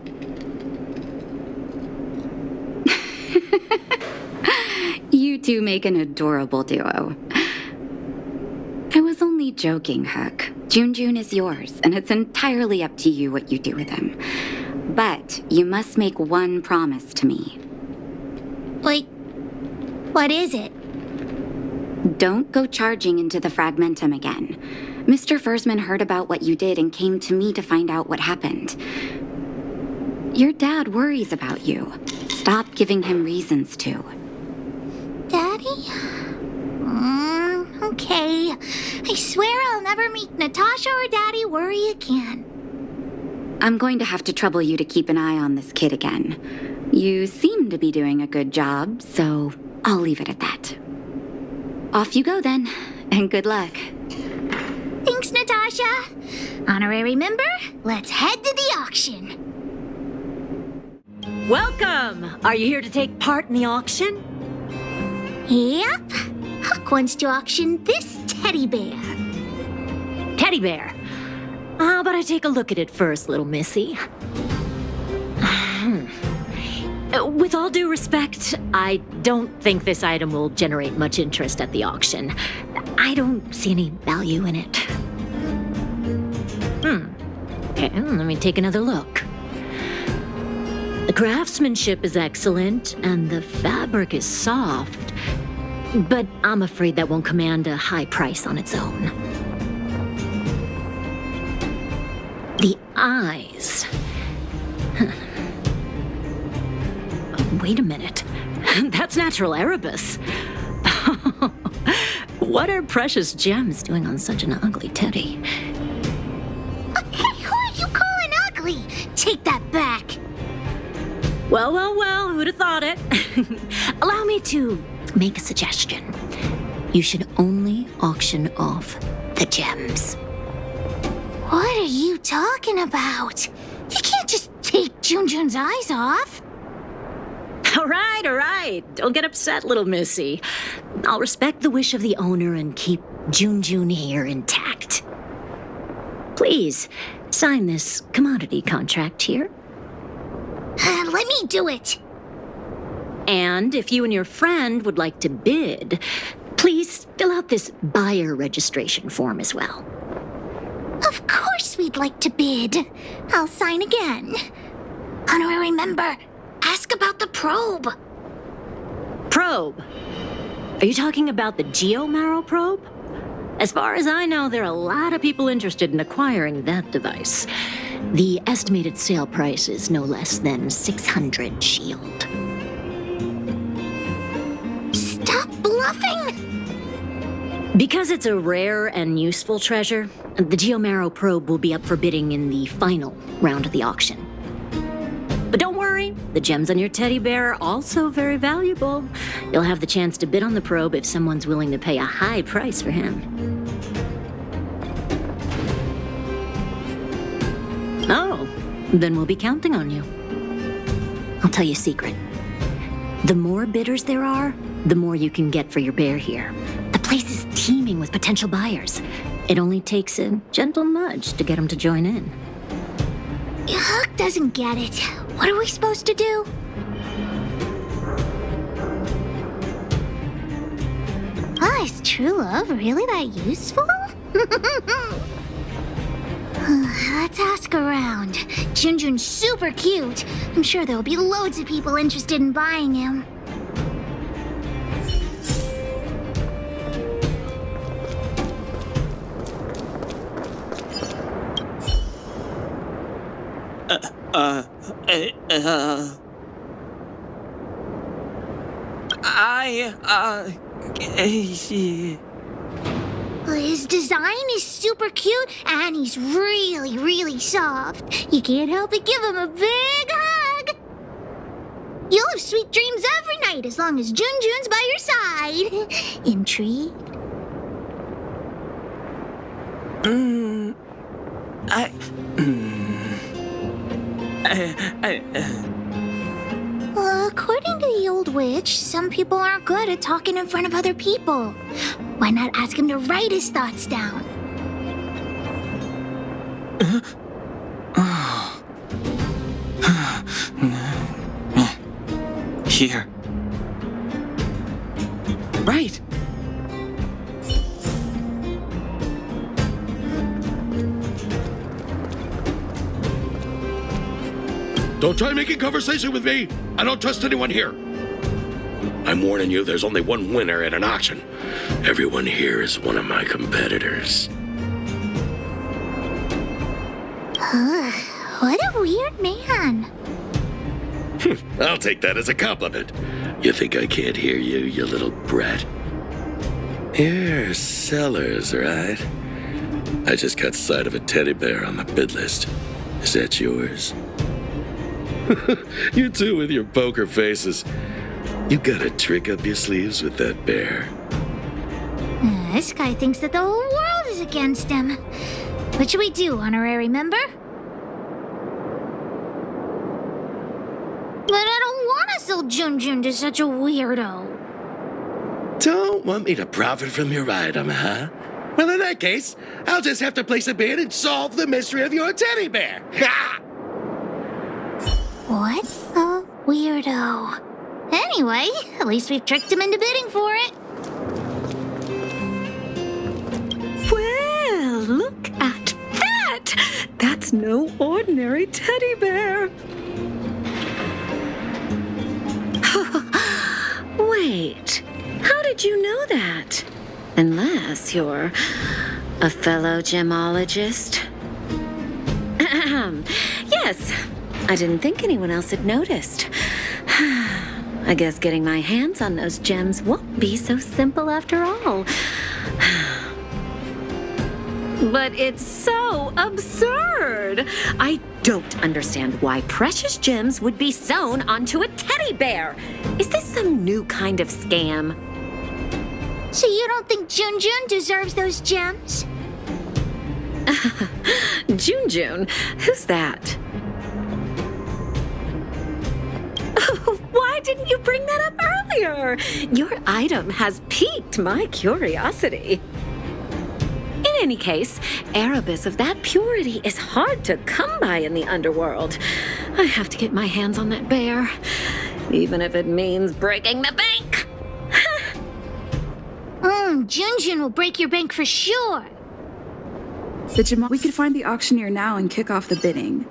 You two make an adorable duo. I was only joking, Hook. June is yours, and it's entirely up to you what you do with him. But you must make one promise to me. Wait, what is it? Don't go charging into the Fragmentum again. Mr. Fursman heard about what you did and came to me to find out what happened. Your dad worries about you. Stop giving him reasons to. Daddy? Okay. I swear I'll never make Natasha or Daddy worry again. I'm going to have to trouble you to keep an eye on this kid again. You seem to be doing a good job, so I'll leave it at that. Off you go then, and good luck. Thanks, Natasha. Honorary member, let's head to the auction. Welcome! Are you here to take part in the auction? Yep. Huck wants to auction this teddy bear. Teddy bear? How about I take a look at it first, little missy? With all due respect, I don't think this item will generate much interest at the auction. I don't see any value in it. Okay, let me take another look. The craftsmanship is excellent, and the fabric is soft, but I'm afraid that won't command a high price on its own. The eyes. Wait a minute. That's natural Erebus. What are precious gems doing on such an ugly teddy? Hey, who are you calling ugly? Take that back. Well, who'd have thought it? Allow me to make a suggestion. You should only auction off the gems. What are you talking about? You can't just take Jun's eyes off. All right. Don't get upset, little missy. I'll respect the wish of the owner and keep June here intact. Please, sign this commodity contract here. Let me do it. And if you and your friend would like to bid, please fill out this buyer registration form as well. Of course we'd like to bid. I'll sign again. Honorary member, ask about the probe. Probe? Are you talking about the Geomarrow probe? As far as I know, there are a lot of people interested in acquiring that device. The estimated sale price is no less than 600 shield. Stop bluffing! Because it's a rare and useful treasure, the Geomarrow probe will be up for bidding in the final round of the auction. But don't worry, the gems on your teddy bear are also very valuable. You'll have the chance to bid on the probe if someone's willing to pay a high price for him. Oh, then we'll be counting on you. I'll tell you a secret. The more bidders there are, the more you can get for your bear here. The place is teeming with potential buyers. It only takes a gentle nudge to get them to join in. Huck doesn't get it. What are we supposed to do? Oh, is true love really that useful? Let's ask around. Jun's super cute. I'm sure there'll be loads of people interested in buying him. His design is super cute, and he's really, really soft. You can't help but give him a big hug. You'll have sweet dreams every night as long as Junjun's by your side. Intrigued? Well, according to the old witch, some people aren't good at talking in front of other people. Why not ask him to write his thoughts down? Here. Right. Don't try making conversation with me. I don't trust anyone here. I'm warning you, there's only one winner at an auction. Everyone here is one of my competitors. What a weird man. I'll take that as a compliment. You think I can't hear you, you little brat? You're Sellers, right? I just caught sight of a teddy bear on the bid list. Is that yours? You two with your poker faces. You got a trick up your sleeves with that bear. This guy thinks that the whole world is against him. What should we do, honorary member? But I don't want to sell Junjun to such a weirdo. Don't want me to profit from your item, huh? Well, in that case, I'll just have to place a bid and solve the mystery of your teddy bear. Ha! What a weirdo. Anyway, at least we've tricked him into bidding for it. Well, look at that! That's no ordinary teddy bear. Wait, how did you know that? Unless you're a fellow gemologist. Yes, I didn't think anyone else had noticed. I guess getting my hands on those gems won't be so simple after all. But it's so absurd. I don't understand why precious gems would be sewn onto a teddy bear. Is this some new kind of scam? So you don't think Junjun deserves those gems? Junjun? Who's that? Why didn't you bring that up earlier? Your item has piqued my curiosity. In any case, Erebus of that purity is hard to come by in the underworld. I have to get my hands on that bear, even if it means breaking the bank. Junjun will break your bank for sure. We could find the auctioneer now and kick off the bidding.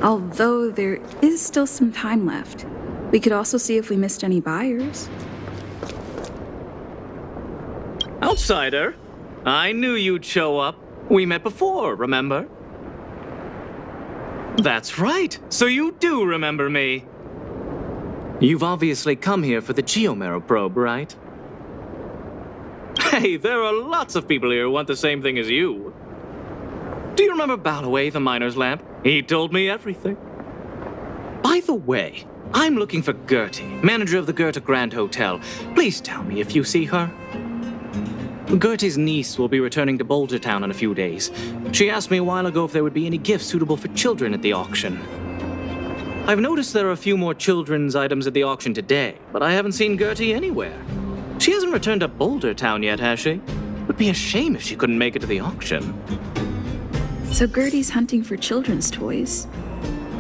Although there is still some time left. We could also see if we missed any buyers. Outsider, I knew you'd show up. We met before, remember? That's right, so you do remember me. You've obviously come here for the Geomarrow probe, right? Hey, there are lots of people here who want the same thing as you. Do you remember Balloway, the miner's lamp? He told me everything. By the way, I'm looking for Gertie, manager of the Goethe Grand Hotel. Please tell me if you see her. Gertie's niece will be returning to Boulder Town in a few days. She asked me a while ago if there would be any gifts suitable for children at the auction. I've noticed there are a few more children's items at the auction today, but I haven't seen Gertie anywhere. She hasn't returned to Boulder Town yet, has she? It would be a shame if she couldn't make it to the auction. So Gertie's hunting for children's toys.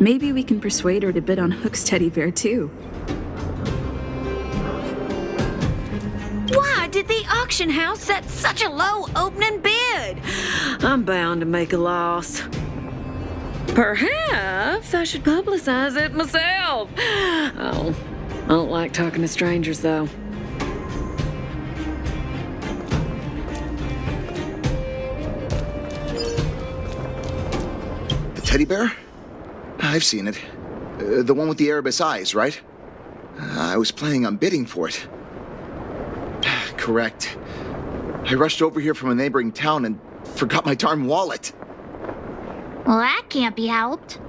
Maybe we can persuade her to bid on Hook's teddy bear too. Why did the auction house set such a low opening bid? I'm bound to make a loss. Perhaps I should publicize it myself. Oh, I don't like talking to strangers, though. teddy bear? I've seen it. The one with the Erebus eyes, right? I was planning on bidding for it. Correct. I rushed over here from a neighboring town and forgot my darn wallet. Well, that can't be helped.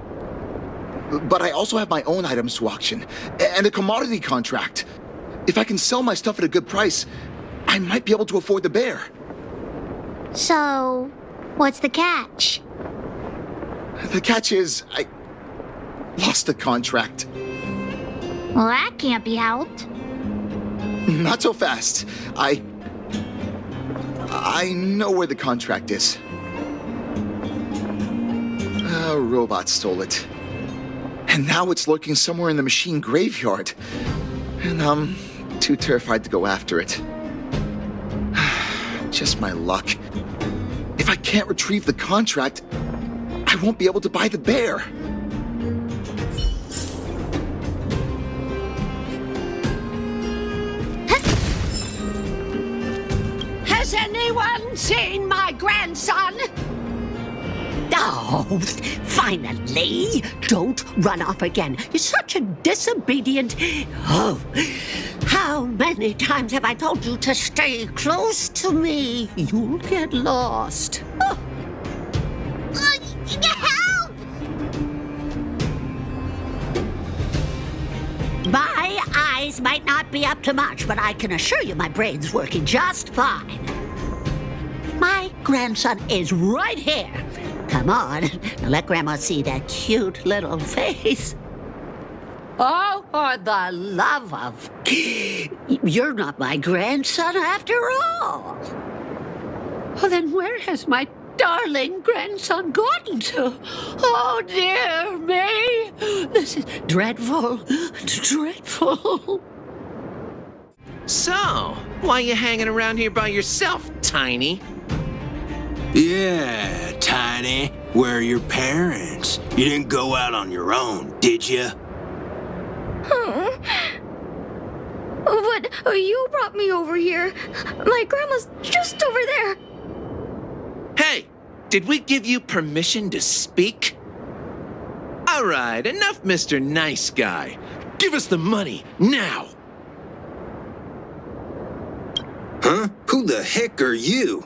But I also have my own items to auction, and a commodity contract. If I can sell my stuff at a good price, I might be able to afford the bear. So, what's the catch? The catch is, I lost the contract. Well, that can't be helped. Not so fast. I know where the contract is. A robot stole it. And now it's lurking somewhere in the machine graveyard. And I'm too terrified to go after it. Just my luck. If I can't retrieve the contract, I won't be able to buy the bear. Has anyone seen my grandson? Oh, finally! Don't run off again. You're such a disobedient... Oh, how many times have I told you to stay close to me? You'll get lost. Oh. Help! My eyes might not be up to much, but I can assure you my brain's working just fine. My grandson is right here. Come on, now let Grandma see that cute little face. Oh, for the love of... You're not my grandson after all. Well, then where has my darling grandson gotten to? Oh, dear me. This is dreadful, dreadful. So, why you hanging around here by yourself, Tiny? Yeah, Tiny. Where are your parents? You didn't go out on your own, did you? But you brought me over here. My grandma's just over there. Hey, did we give you permission to speak? All right, enough, Mr. Nice Guy. Give us the money, now! Huh? Who the heck are you?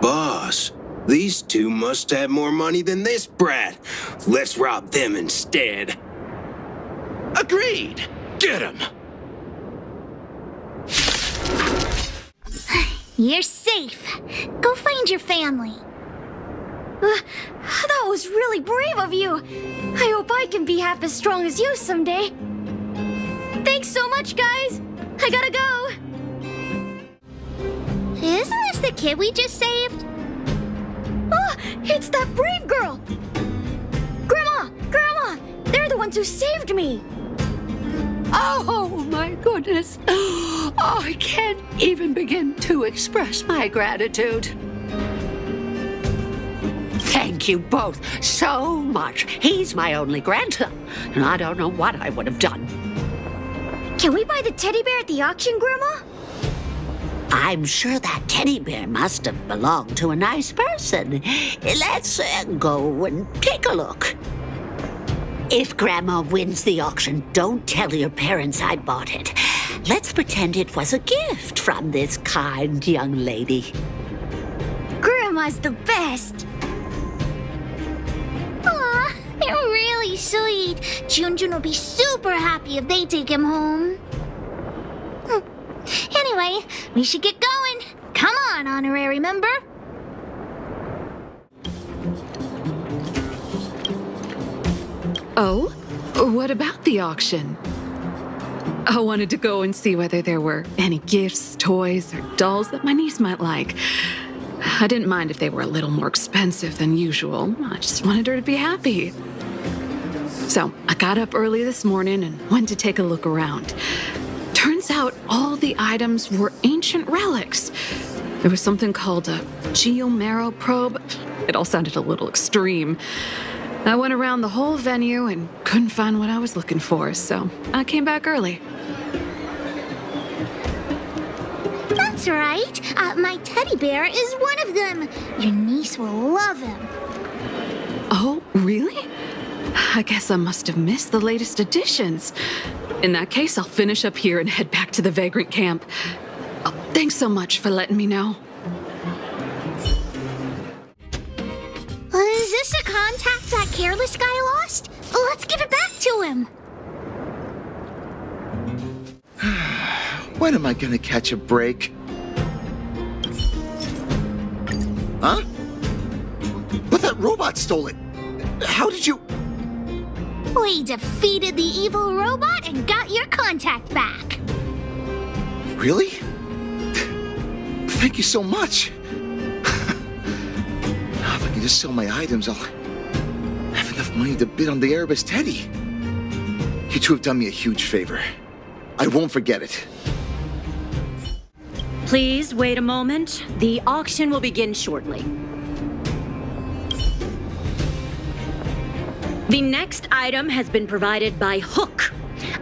Boss, these two must have more money than this brat. Let's rob them instead. Agreed! Get him! You're safe. Go find your family. That was really brave of you. I hope I can be half as strong as you someday. Thanks so much, guys. I gotta go. Isn't this the kid we just saved? Oh, it's that brave girl. Grandma! Grandma! They're the ones who saved me. Oh, my goodness. Oh, I can't even begin to express my gratitude. Thank you both so much. He's my only grandson, and I don't know what I would have done. Can we buy the teddy bear at the auction, Grandma? I'm sure that teddy bear must have belonged to a nice person. Let's go and take a look. If Grandma wins the auction, don't tell your parents I bought it. Let's pretend it was a gift from this kind young lady. Grandma's the best. Aw, they're really sweet. Junjun will be super happy if they take him home. Anyway, we should get going. Come on, honorary member. Oh? What about the auction? I wanted to go and see whether there were any gifts, toys, or dolls that my niece might like. I didn't mind if they were a little more expensive than usual. I just wanted her to be happy. So I got up early this morning and went to take a look around. Turns out all the items were ancient relics. There was something called a geomarrow probe. It all sounded a little extreme. I went around the whole venue and couldn't find what I was looking for, so I came back early. That's right. My teddy bear is one of them. Your niece will love him. Oh, really? I guess I must have missed the latest editions. In that case, I'll finish up here and head back to the Vagrant camp. Oh, thanks so much for letting me know. Is this a contact that careless guy lost? Let's give it back to him. When am I gonna catch a break? Huh? But that robot stole it. How did you... We defeated the evil robot and got your contact back. Really? Thank you so much. Now, if I can just sell my items, I'll have enough money to bid on the Erebus Teddy. You two have done me a huge favor. I won't forget it. Please wait a moment. The auction will begin shortly. The next item has been provided by Hook,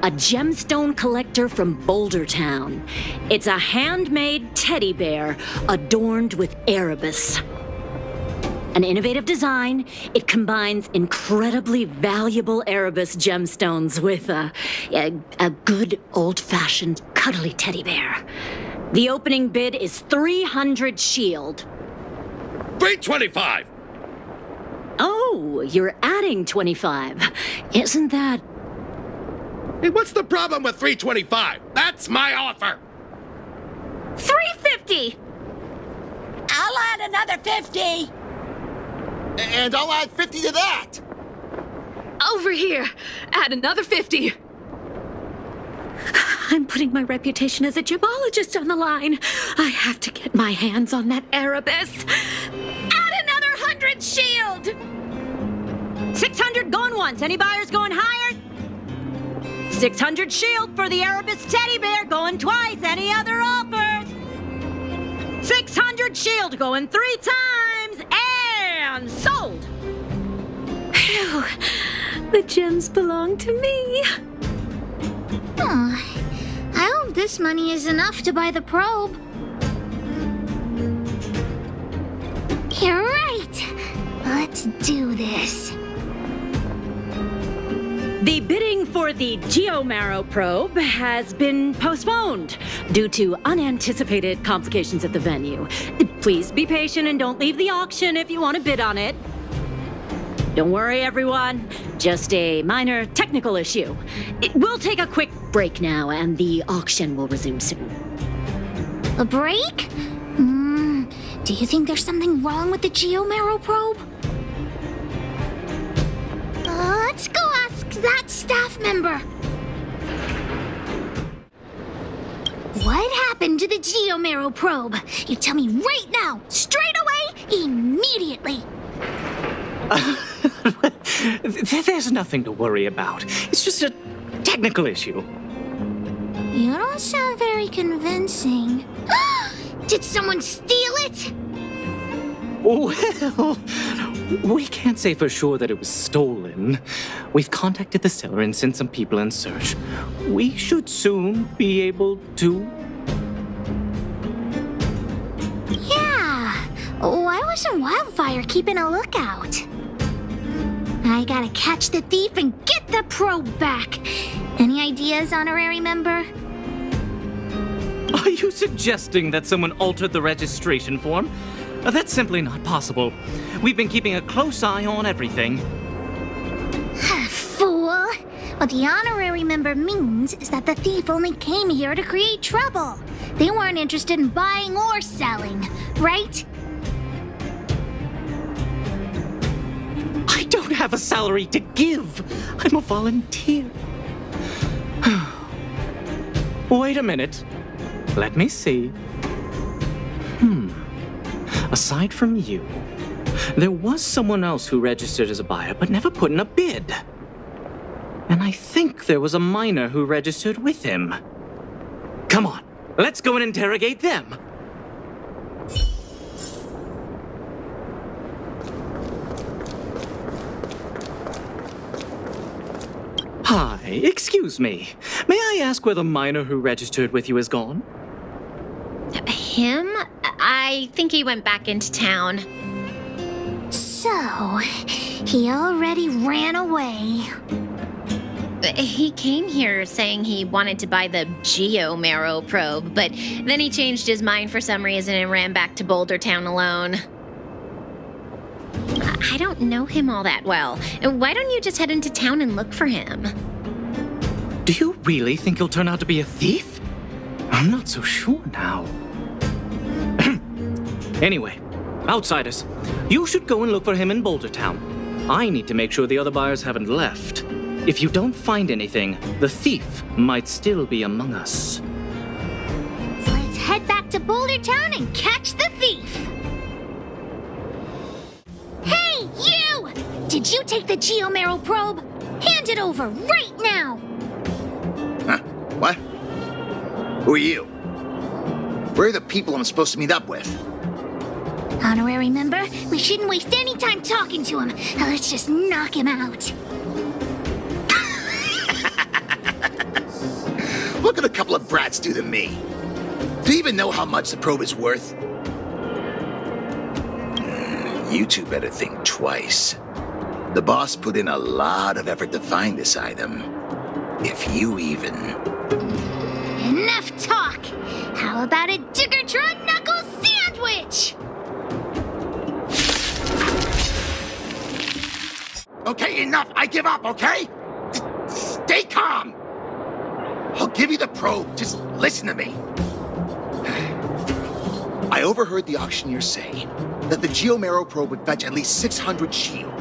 a gemstone collector from Boulder Town. It's a handmade teddy bear adorned with Erebus. An innovative design, it combines incredibly valuable Erebus gemstones with a good old-fashioned cuddly teddy bear. The opening bid is 300 shield. 325! Oh, you're adding 25. Isn't that... Hey, what's the problem with 325? That's my offer! 350! I'll add another 50. And I'll add 50 to that. Over here. Add another 50. I'm putting my reputation as a gemologist on the line. I have to get my hands on that Erebus. Add another 100 shield! 600 going once. Any buyers going higher? 600 shield for the Erebus teddy bear going twice. Any other offers? 600 shield going 3 times and sold. Phew. The gems belong to me. I hope this money is enough to buy the probe. You're right. Let's do this. The bidding for the Geomarrow probe has been postponed due to unanticipated complications at the venue. Please be patient and don't leave the auction if you want to bid on it. Don't worry, everyone. Just a minor technical issue. We'll take a quick break now, and the auction will resume soon. A break? Do you think there's something wrong with the Geomarrow probe? Let's go ask that staff member. What happened to the Geomarrow probe? You tell me right now, straight away, immediately. There's nothing to worry about. It's just a technical issue. You don't sound very convincing. Did someone steal it? Well, we can't say for sure that it was stolen. We've contacted the seller and sent some people in search. We should soon be able to... Yeah. Why wasn't Wildfire keeping a lookout? I gotta catch the thief and get the probe back. Any ideas, honorary member? Are you suggesting that someone altered the registration form? That's simply not possible. We've been keeping a close eye on everything. Fool! What the honorary member means is that the thief only came here to create trouble. They weren't interested in buying or selling, right? I don't have a salary to give. I'm a volunteer. Wait a minute. Let me see. Aside from you, there was someone else who registered as a buyer but never put in a bid. And I think there was a miner who registered with him. Come on, let's go and interrogate them. Hi, excuse me. May I ask where the miner who registered with you is gone? Him? I think he went back into town. So, he already ran away. He came here saying he wanted to buy the Geo-Marrow probe, but then he changed his mind for some reason and ran back to Boulder Town alone. I don't know him all that well. Why don't you just head into town and look for him? Do you really think he'll turn out to be a thief? I'm not so sure now. Anyway, outsiders, you should go and look for him in Boulder Town. I need to make sure the other buyers haven't left. If you don't find anything, the thief might still be among us. Let's head back to Boulder Town and catch the thief. Hey, you! Did you take the Geo-Marrow probe? Hand it over right now! Huh? What? Who are you? Where are the people I'm supposed to meet up with? Honorary member, we shouldn't waste any time talking to him. Let's just knock him out. Look at a couple of brats do to me. Do you even know how much the probe is worth? You two better think twice. The boss put in a lot of effort to find this item. If you even... Enough talk! How about a Diggertron Knuckle Sandwich? Okay, enough! I give up, okay? Stay calm! I'll give you the probe, just listen to me. I overheard the auctioneer say that the Geo-Marrow probe would fetch at least 600 shield.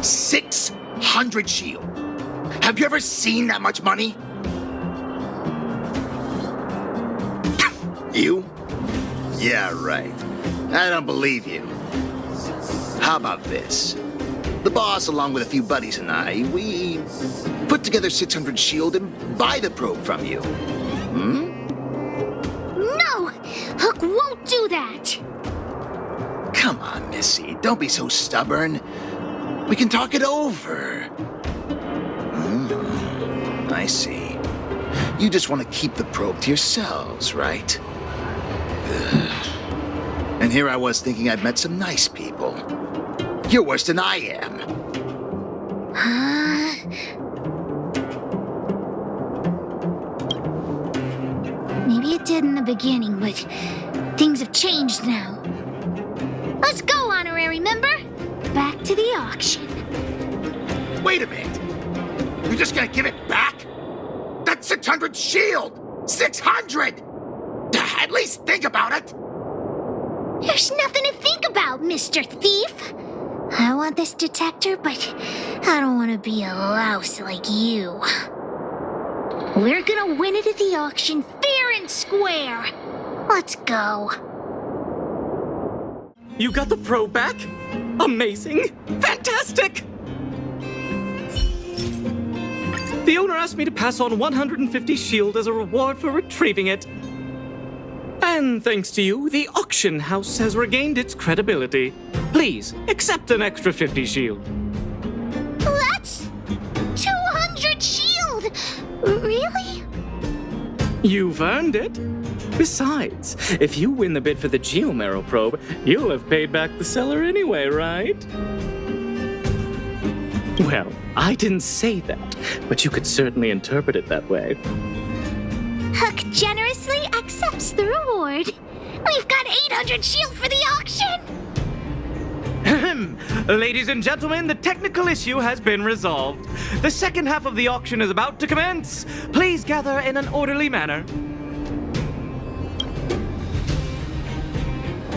600 shield! Have you ever seen that much money? You? Yeah, right. I don't believe you. How about this? The boss, along with a few buddies and I, we put together 600 shield and buy the probe from you. Hmm? No! Hook won't do that! Come on, Missy. Don't be so stubborn. We can talk it over. I see. You just want to keep the probe to yourselves, right? Ugh. And here I was thinking I'd met some nice people. You're worse than I am. Maybe it did in the beginning, but things have changed now. Let's go, honorary member. Back to the auction. Wait a minute. You're just gonna give it back? That's 600 shield! 600! At least think about it! There's nothing to think about, Mr. Thief. I want this detector, but I don't want to be a louse like you. We're gonna win it at the auction fair and square. Let's go. You got the probe back? Amazing! Fantastic! The owner asked me to pass on 150 shield as a reward for retrieving it. And thanks to you, the auction house has regained its credibility. Please, accept an extra 50 shield. That's 200 shield! Really? You've earned it. Besides, if you win the bid for the Geo-Marrow probe, you'll have paid back the seller anyway, right? Well, I didn't say that, but you could certainly interpret it that way. Huck generously accepts the reward. We've got 800 shield for the auction! Ladies and gentlemen, the technical issue has been resolved. The second half of the auction is about to commence. Please gather in an orderly manner.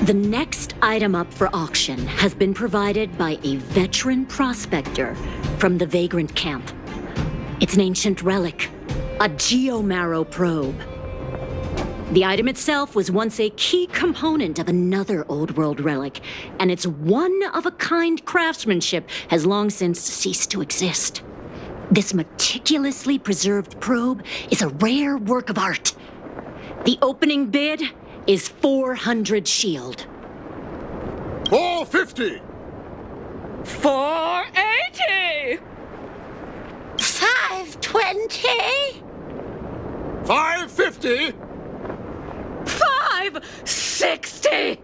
The next item up for auction has been provided by a veteran prospector from the Vagrant Camp. It's an ancient relic, a Geo-Marrow probe. The item itself was once a key component of another old world relic, and its one-of-a-kind craftsmanship has long since ceased to exist. This meticulously preserved probe is a rare work of art. The opening bid is 400 shield. 450! 480! 520! 550! 560!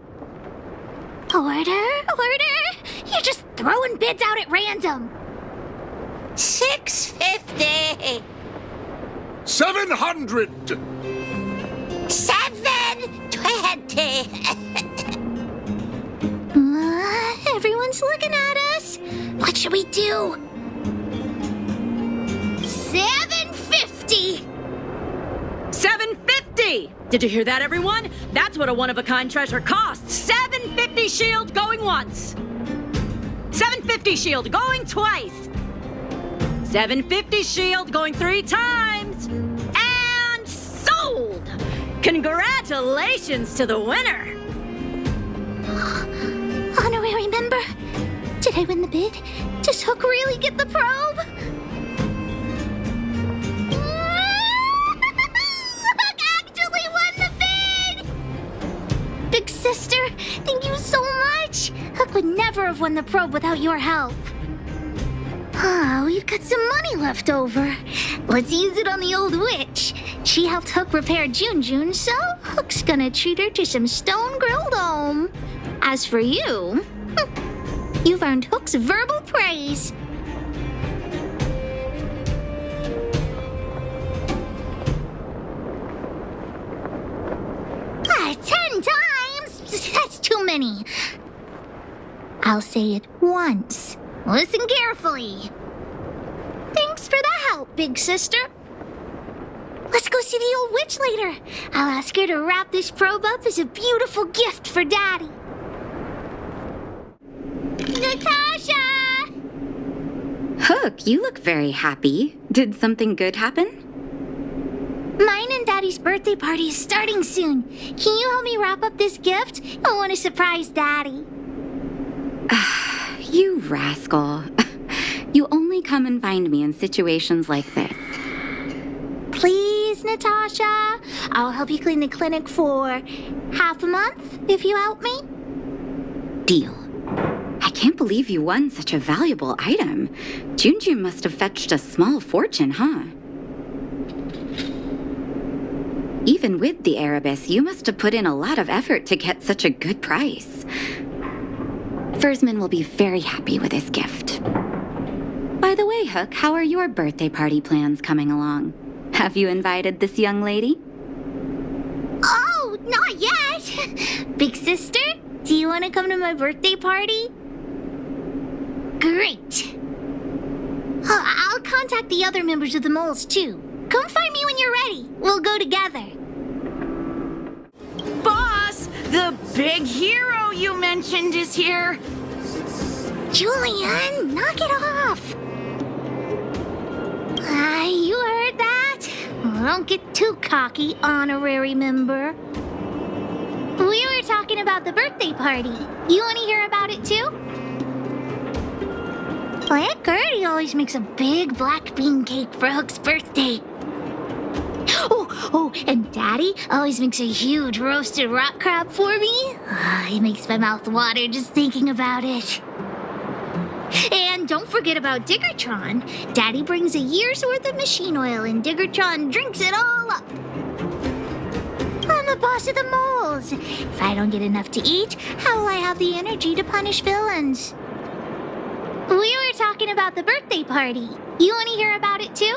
Order? You just throwing bids out at random. $650. 700! 720. Everyone's looking at us. What should we do? 750. 750! Did you hear that, everyone? That's what a one-of-a-kind treasure costs. 750 shield going once. 750 shield going twice. 750 shield going 3 times. And sold! Congratulations to the winner. Honorary member, did I win the bid? Does Hook really get the probe? Hook actually won the bid! Big sister, thank you so much. Hook would never have won the probe without your help. We've got some money left over. Let's use it on the old witch. She helped Hook repair Jun, so Hook's gonna treat her to some stone-grilled home. As for you, you've earned Hook's verbal praise. Ah, 10 times? That's too many. I'll say it once. Listen carefully. Thanks for the help, big sister. Let's go see the old witch later. I'll ask her to wrap this probe up as a beautiful gift for Daddy. Natasha! Hook, you look very happy. Did something good happen? Mine and Daddy's birthday party is starting soon. Can you help me wrap up this gift? I want to surprise Daddy. You rascal. You only come and find me in situations like this. Please, Natasha. I'll help you clean the clinic for half a month if you help me. Deal. I can't believe you won such a valuable item. Jun must have fetched a small fortune, huh? Even with the Erebus, you must have put in a lot of effort to get such a good price. Fursman will be very happy with his gift. By the way, Hook, how are your birthday party plans coming along? Have you invited this young lady? Oh, not yet. Big sister, do you want to come to my birthday party? Great. I'll contact the other members of the moles, too. Come find me when you're ready. We'll go together. Boss, the big hero you mentioned is here. Julian, knock it off. You heard that? Don't get too cocky, honorary member. We were talking about the birthday party. You want to hear about it too? Aunt Gertie always makes a big black bean cake for Hook's birthday. Oh, and Daddy always makes a huge roasted rock crab for me. It makes my mouth water just thinking about it. And don't forget about Diggertron. Daddy brings a year's worth of machine oil and Diggertron drinks it all up. I'm the boss of the moles. If I don't get enough to eat, how will I have the energy to punish villains? We were talking about the birthday party. You want to hear about it too?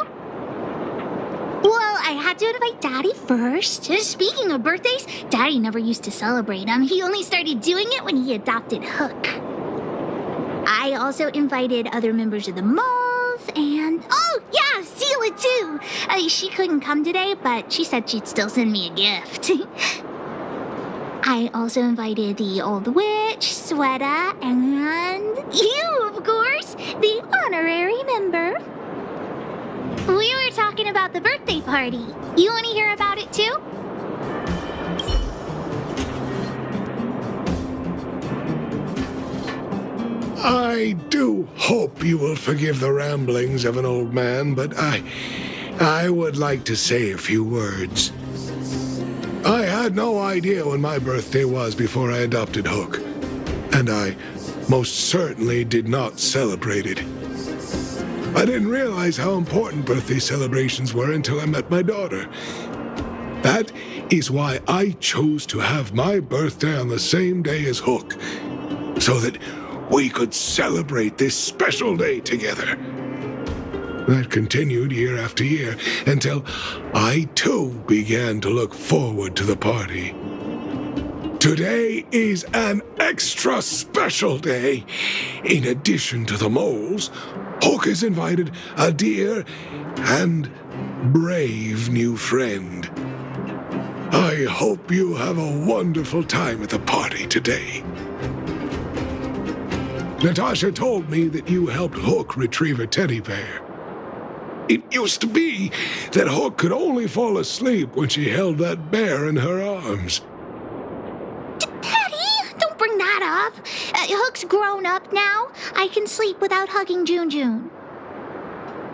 Well, I had to invite Daddy first. Speaking of birthdays, Daddy never used to celebrate them. He only started doing it when he adopted Hook. I also invited other members of the moles and... Oh, yeah, Seela too. She couldn't come today, but she said she'd still send me a gift. I also invited the old witch, Sweta, and you, of course, the honorary member. We were talking about the birthday party. You want to hear about it too? I do hope you will forgive the ramblings of an old man, but I would like to say a few words. I had no idea when my birthday was before I adopted Hook, and I most certainly did not celebrate it. I didn't realize how important birthday celebrations were until I met my daughter. That is why I chose to have my birthday on the same day as Hook, so that we could celebrate this special day together. That continued year after year until I too began to look forward to the party. Today is an extra special day. In addition to the moles, Hook has invited a dear and brave new friend. I hope you have a wonderful time at the party today. Natasha told me that you helped Hook retrieve a teddy bear. It used to be that Hook could only fall asleep when she held that bear in her arms. Daddy, don't bring that up. Hook's grown up now. I can sleep without hugging June.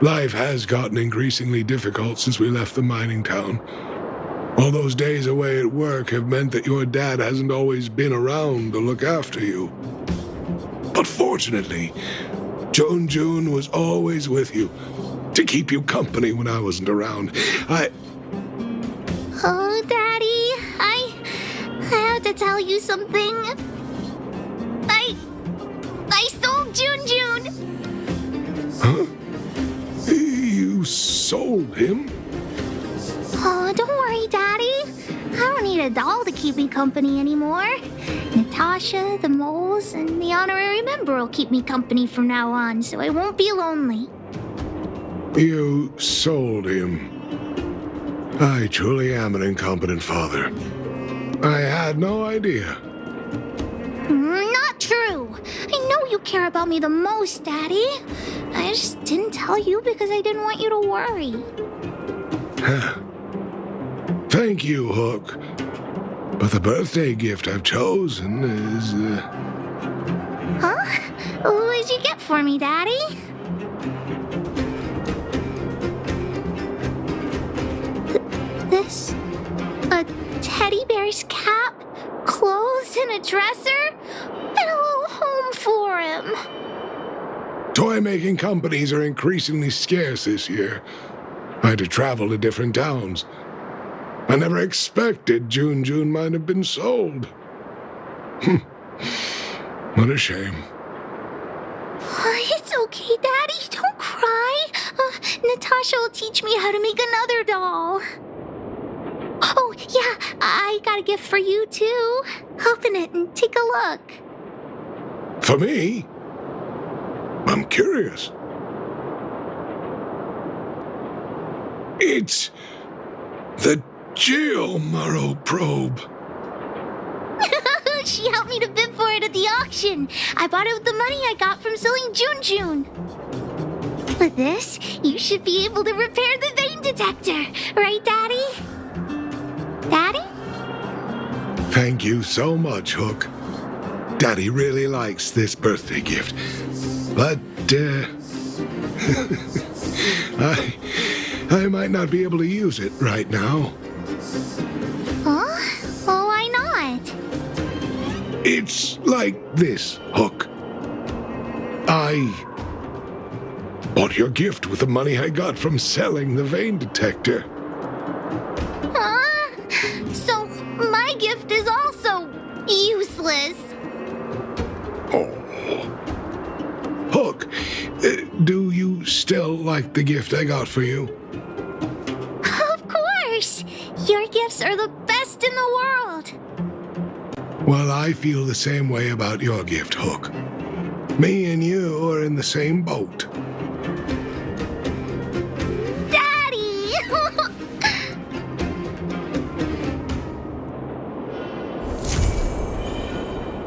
Life has gotten increasingly difficult since we left the mining town. All those days away at work have meant that your dad hasn't always been around to look after you. But fortunately, June was always with you, to keep you company when I wasn't around. Oh, Daddy, I have to tell you something. I sold June. Huh? You sold him? Oh, don't worry, Daddy. I don't need a doll to keep me company anymore. Natasha, the moles, and the honorary member will keep me company from now on, so I won't be lonely. You sold him. I truly am an incompetent father. I had no idea. Not true. I know you care about me the most, Daddy. I just didn't tell you because I didn't want you to worry. Thank you, Hook. But the birthday gift I've chosen is... Huh? What did you get for me, Daddy? This? A teddy bear's cap, clothes, and a dresser? And a little home for him. Toy-making companies are increasingly scarce this year. I had to travel to different towns. I never expected June might have been sold. What a shame. It's okay, Daddy. Don't cry. Natasha will teach me how to make another doll. Oh, yeah, I got a gift for you, too. Open it and take a look. For me? I'm curious. It's the Geo-Marrow probe. She helped me to bid for it at the auction. I bought it with the money I got from selling June. With this, you should be able to repair the vein detector. Right, Daddy? Daddy? Thank you so much, Hook. Daddy really likes this birthday gift. But, I might not be able to use it right now. Huh? Well, why not? It's like this, Hook. I bought your gift with the money I got from selling the vein detector. Huh? So, my gift is also useless. Oh. Hook, do you still like the gift I got for you? Of course! Your gifts are the best in the world. Well, I feel the same way about your gift, Hook. Me and you are in the same boat.